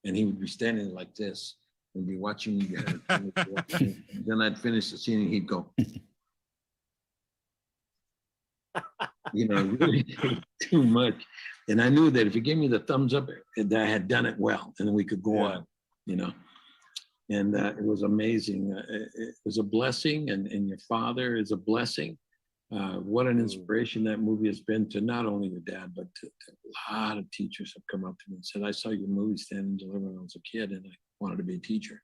And he would be standing like this and be watching me. And then I'd finish the scene and he'd go, really too much. And I knew that if he gave me the thumbs up, that I had done it well, and then we could go on, And it was amazing. It was a blessing, and your father is a blessing. What an inspiration that movie has been to not only your dad, but to a lot of teachers have come up to me and said, I saw your movie Stand and Deliver when I was a kid, and I wanted to be a teacher.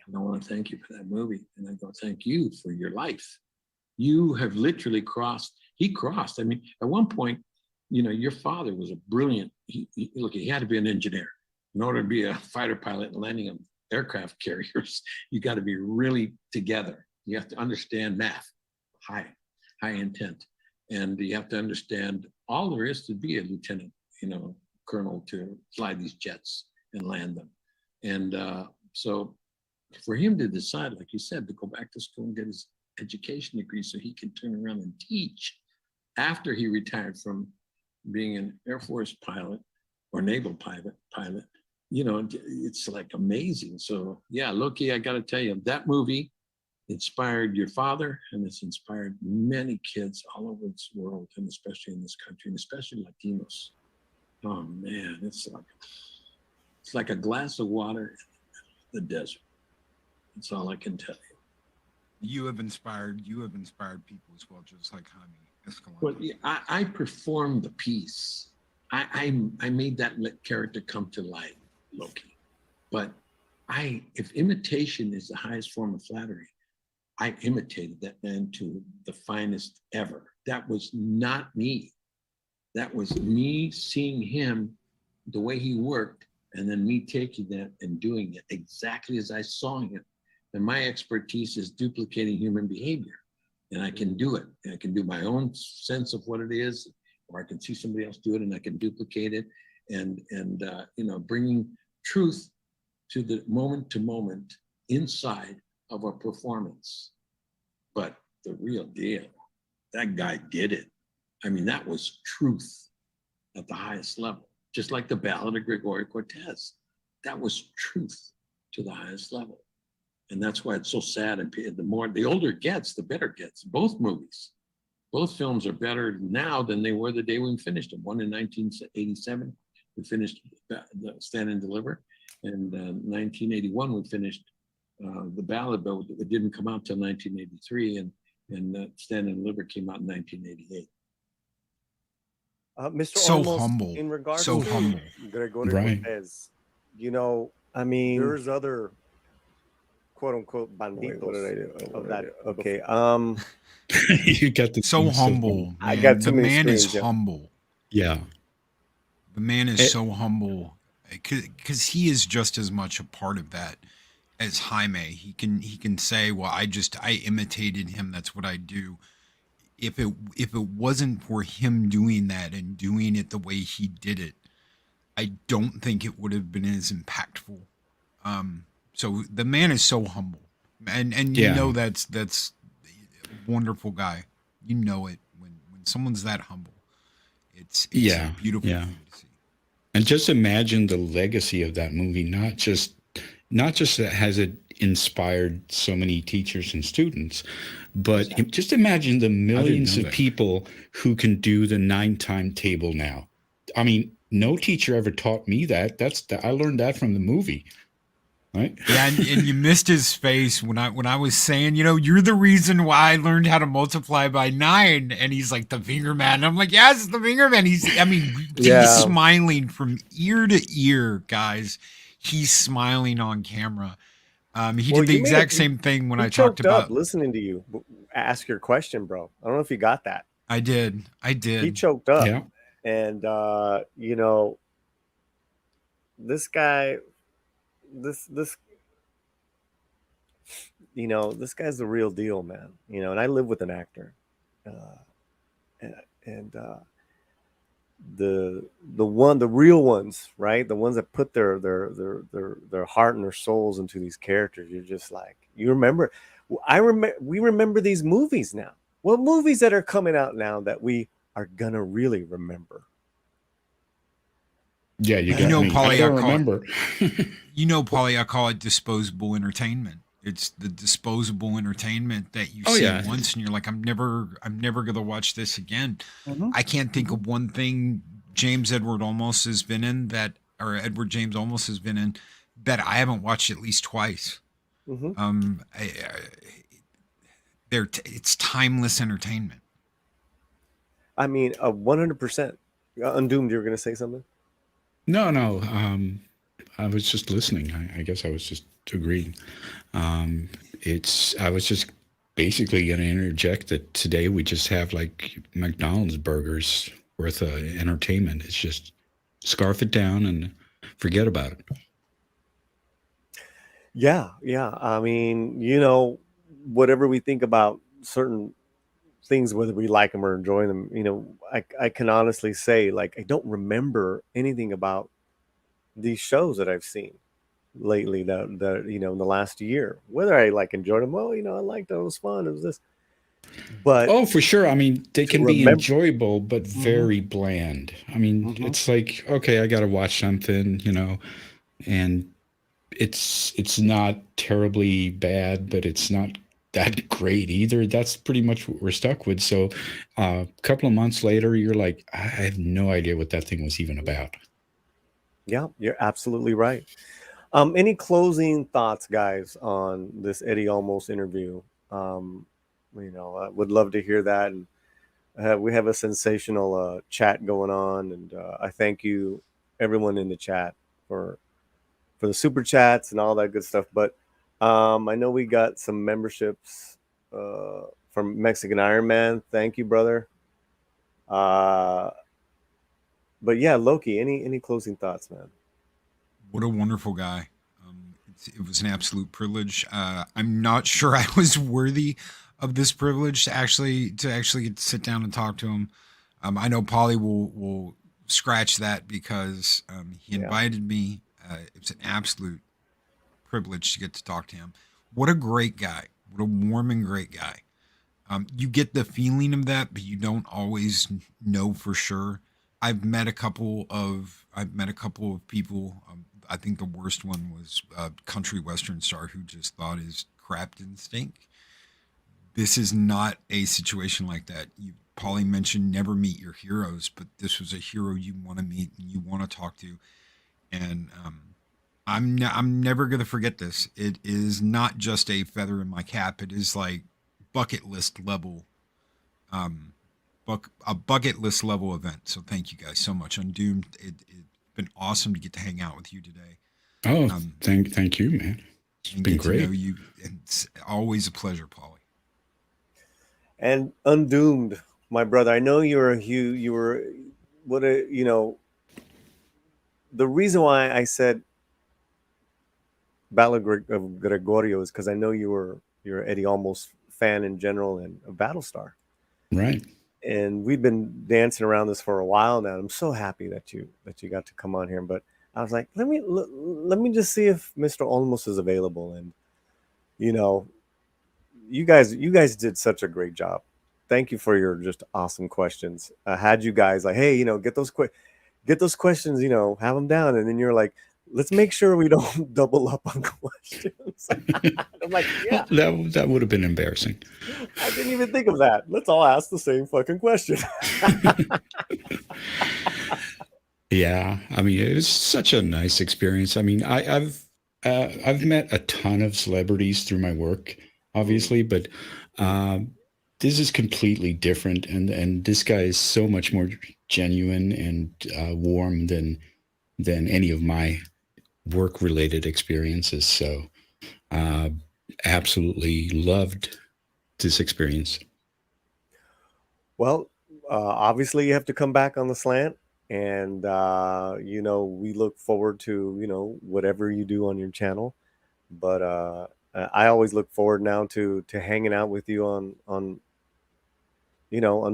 And I want to thank you for that movie. And I go, thank you for your life. You have literally he crossed. I mean, at one point, your father was a brilliant, he had to be an engineer. In order to be a fighter pilot and landing on aircraft carriers, you got to be really together. You have to understand math, high intent. And you have to understand all there is to be a lieutenant, colonel, to fly these jets and land them. And so for him to decide, like you said, to go back to school and get his education degree so he can turn around and teach after he retired from being an Air Force pilot or naval pilot, it's like amazing. So yeah, Loki, I got to tell you, that movie inspired your father, and it's inspired many kids all over this world, and especially in this country, and especially Latinos. Oh man, it's like a glass of water in the desert. That's all I can tell you. You have inspired people as well, just like Jaime Escalante. Well, yeah, I performed the piece. I made that character come to life, Loki. But if imitation is the highest form of flattery, I imitated that man to the finest ever. That was not me. That was me seeing him the way he worked, and then me taking that and doing it exactly as I saw him. And my expertise is duplicating human behavior. And I can do it. And I can do my own sense of what it is, or I can see somebody else do it and I can duplicate it, and bringing truth to the moment inside of a performance. But the real deal, that guy did it. I mean, that was truth at the highest level, just like the Ballad of Gregorio Cortez. That was truth to the highest level. And that's why it's so sad. And the older it gets, the better it gets. Both movies, both films are better now than they were the day we finished them. One in 1987, we finished the Stand and Deliver. And 1981, we finished the Ballad, but it didn't come out till 1983. And Stand and Deliver came out in 1988. Mr. So Olmos, humble. in regards So to humble. Gregorio Right. Cortez, I mean, there's other quote unquote banditos. What did I do? Of that. Okay. You got the So humble. I Man. got too the many man screens, is yeah. humble. Yeah. The man is It- so humble because he is just as much a part of that as Jaime. He can say, well, I imitated him. That's what I do. If it wasn't for him doing that and doing it the way he did it, I don't think it would have been as impactful So the man is so humble, and you Yeah. know that's a wonderful guy. You know it when someone's that humble. It's Yeah, a beautiful yeah. thing to see. And just imagine the legacy of that movie, not just that has it inspired so many teachers and students, but just imagine the millions know of that. people who can do the 9 table now. I mean, no teacher ever taught me that. I learned that from the movie. Right? Yeah, and you missed his face when I was saying, you're the reason why I learned how to multiply by 9, and he's like, the finger man. And I'm like, yes, the finger man. He's Yeah. smiling from ear to ear, guys. He's smiling on camera. He Well, did the you made exact it- same thing when He I talked choked up about. listening to you ask your question, bro. I don't know if you got that. I did. He choked up. Yeah. And this guy, this this guy's the real deal, man. And I live with an actor, and the real ones, right? The ones that put their heart and their souls into these characters. You're just like, you remember. We remember these movies now. What movies that are coming out now that we are gonna really remember? Yeah, you got know, me. Paulie, I don't I call it- remember. Paulie, I call it disposable entertainment. It's the disposable entertainment that you Oh, see yeah. once, and you're like, I'm never gonna watch this again. Mhm. I can't think of one thing Edward Olmos has been in Edward James Olmos has been in that I haven't watched at least twice. Mhm. It's timeless entertainment. I mean, 100%. Undoomed, you were gonna say something? No. I was just listening. I guess I was just agreeing. I was just basically going to interject that today we just have like McDonald's burgers worth of entertainment. It's just scarf it down and forget about it. Yeah. I mean, whatever we think about certain things, whether we like them or enjoy them, I can honestly say, like, I don't remember anything about these shows that I've seen lately that in the last year, whether I like enjoyed them. Well, I liked it. It was fun. It was this, but Oh, for sure. I mean, they can be remember- enjoyable, but very bland. I mean, it's like, okay, I got to watch something, and it's not terribly bad, but it's not that great either. That's pretty much what we're stuck with. So a couple of months later, you're like, I have no idea what that thing was even about. Yeah, you're absolutely right. Any closing thoughts, guys, on this Eddie Olmos interview? I would love to hear that. And we have a sensational chat going on, and I thank you, everyone in the chat, for the super chats and all that good stuff. But I know we got some memberships from Mexican Iron Man. Thank you, brother. But yeah, Loki, any closing thoughts, man? What a wonderful guy. It was an absolute privilege. I'm not sure I was worthy of this privilege to actually get to sit down and talk to him. I know Paulie will scratch that because he invited me. It was an absolute privilege to get to talk to him. What a great guy. What a warm and great guy. You get the feeling of that, but you don't always know for sure. I've met a couple of people. I think the worst one was a country western star who just thought his crap didn't stink. This is not a situation like that. Paulie mentioned never meet your heroes, but this was a hero you want to meet and you want to talk to. And I'm never going to forget this. It is not just a feather in my cap. It is like bucket list level, a bucket list level event. So thank you guys so much. Undoomed. It's been awesome to get to hang out with you today. Oh, thank you, man. It's been great. To know you, and it's always a pleasure, Paulie. And Undoomed, my brother, I know the reason why I said Ballad of Gregorio is because I know you're Eddie Olmos fan in general and a Battlestar. Right. And we've been dancing around this for a while now. I'm so happy that you got to come on here. But I was like, let me just see if Mr. Olmos is available. And you know, you guys did such a great job. Thank you for your just awesome questions. I had you guys like, hey, get those questions, have them down, and then you're like, let's make sure we don't double up on questions. I'm like, yeah, that would have been embarrassing. I didn't even think of that. Let's all ask the same fucking question. Yeah, I mean, it was such a nice experience. I mean, I've met a ton of celebrities through my work, obviously, but this is completely different, and this guy is so much more genuine and warm than any of my work-related experiences. So, absolutely loved this experience. Well, obviously, you have to come back on the slant. And we look forward to whatever you do on your channel, but I always look forward now to hanging out with you on on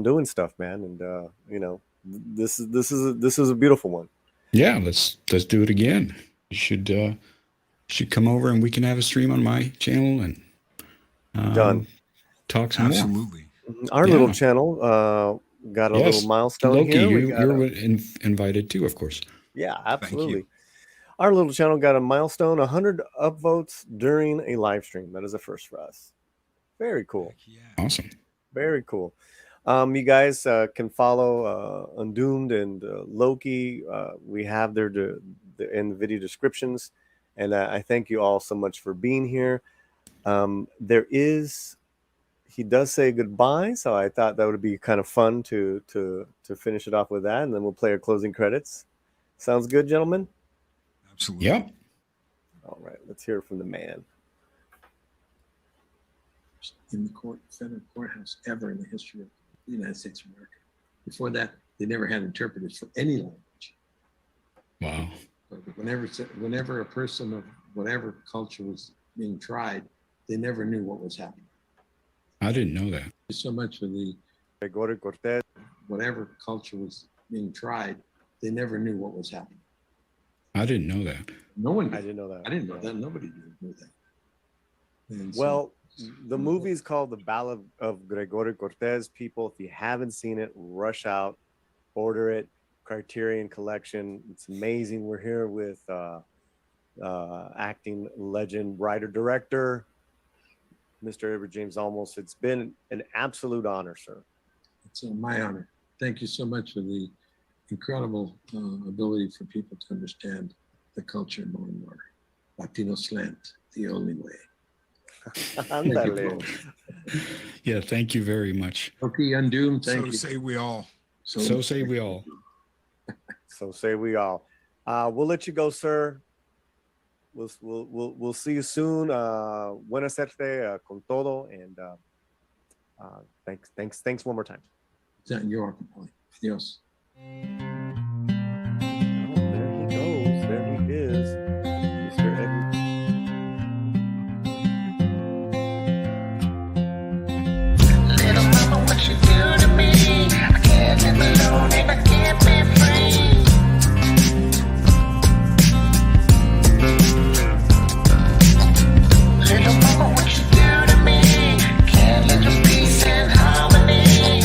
doing stuff, man. And this is a beautiful one. Yeah, let's do it again. You should come over and we can have a stream on my channel and done. Talk some Absolutely. more. Our little channel got a little milestone Loki, here. You're invited too, of course. Yeah, absolutely. Our little channel got a milestone, 100 upvotes during a live stream. That is a first for us. Very cool. Yeah. Awesome. Very cool. You guys can follow Undoomed and Loki. We have their in the video descriptions. And I thank you all so much for being here. He does say goodbye, so I thought that would be kind of fun to finish it off with that, and then we'll play our closing credits. Sounds good, gentlemen? Absolutely. Yep. All right, let's hear from the man. In the federal courthouse ever in the history of the United States of America. Before that, they never had interpreters for any language. Wow. But whenever a person of whatever culture was being tried, they never knew what was happening. I didn't know that. Thank you so much for the Gregorio Cortez. Whatever culture was being tried, they never knew what was happening. I didn't know that. No one did. I didn't know that. I didn't know that. Nobody knew that. And so- Well, the movie is called The Ballad of Gregorio Cortez. People, if you haven't seen it, rush out, order it. Criterion Collection. It's amazing. We're here with acting legend, writer, director, Mr. Edward James Olmos. It's been an absolute honor, sir. It's my honor. Thank you so much for the incredible ability for people to understand the culture more and more. Latino Slant, the only way. Ándale. Yeah, thank you very much. Okay, Undoomed, thank you. So say we all. So say we all. So say we all. We'll let you go, sir. We'll see you soon. Buena suerte con todo, and thanks one more time. You're welcome, Paulie. Adios. There he goes. There he is, Mr. Edward. Little mama, what you do to me? I can't live alone and I can't be free. Little mama, what you do to me? Can't live in peace and harmony.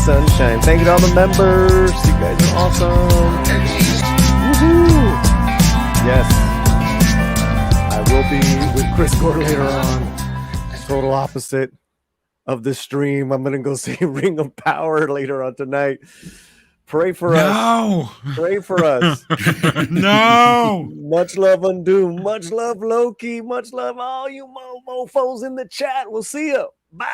sunshine. Thank you to all the members. You guys are awesome. Woohoo! Yes. I will be with Chris Gore later on. Total opposite of the stream. I'm going to go see Ring of Power later on tonight. Pray for us. Pray for us. No. Much love, Undoomed. Much love, Loki. Much love, all you mofos in the chat. We'll see you. Bye.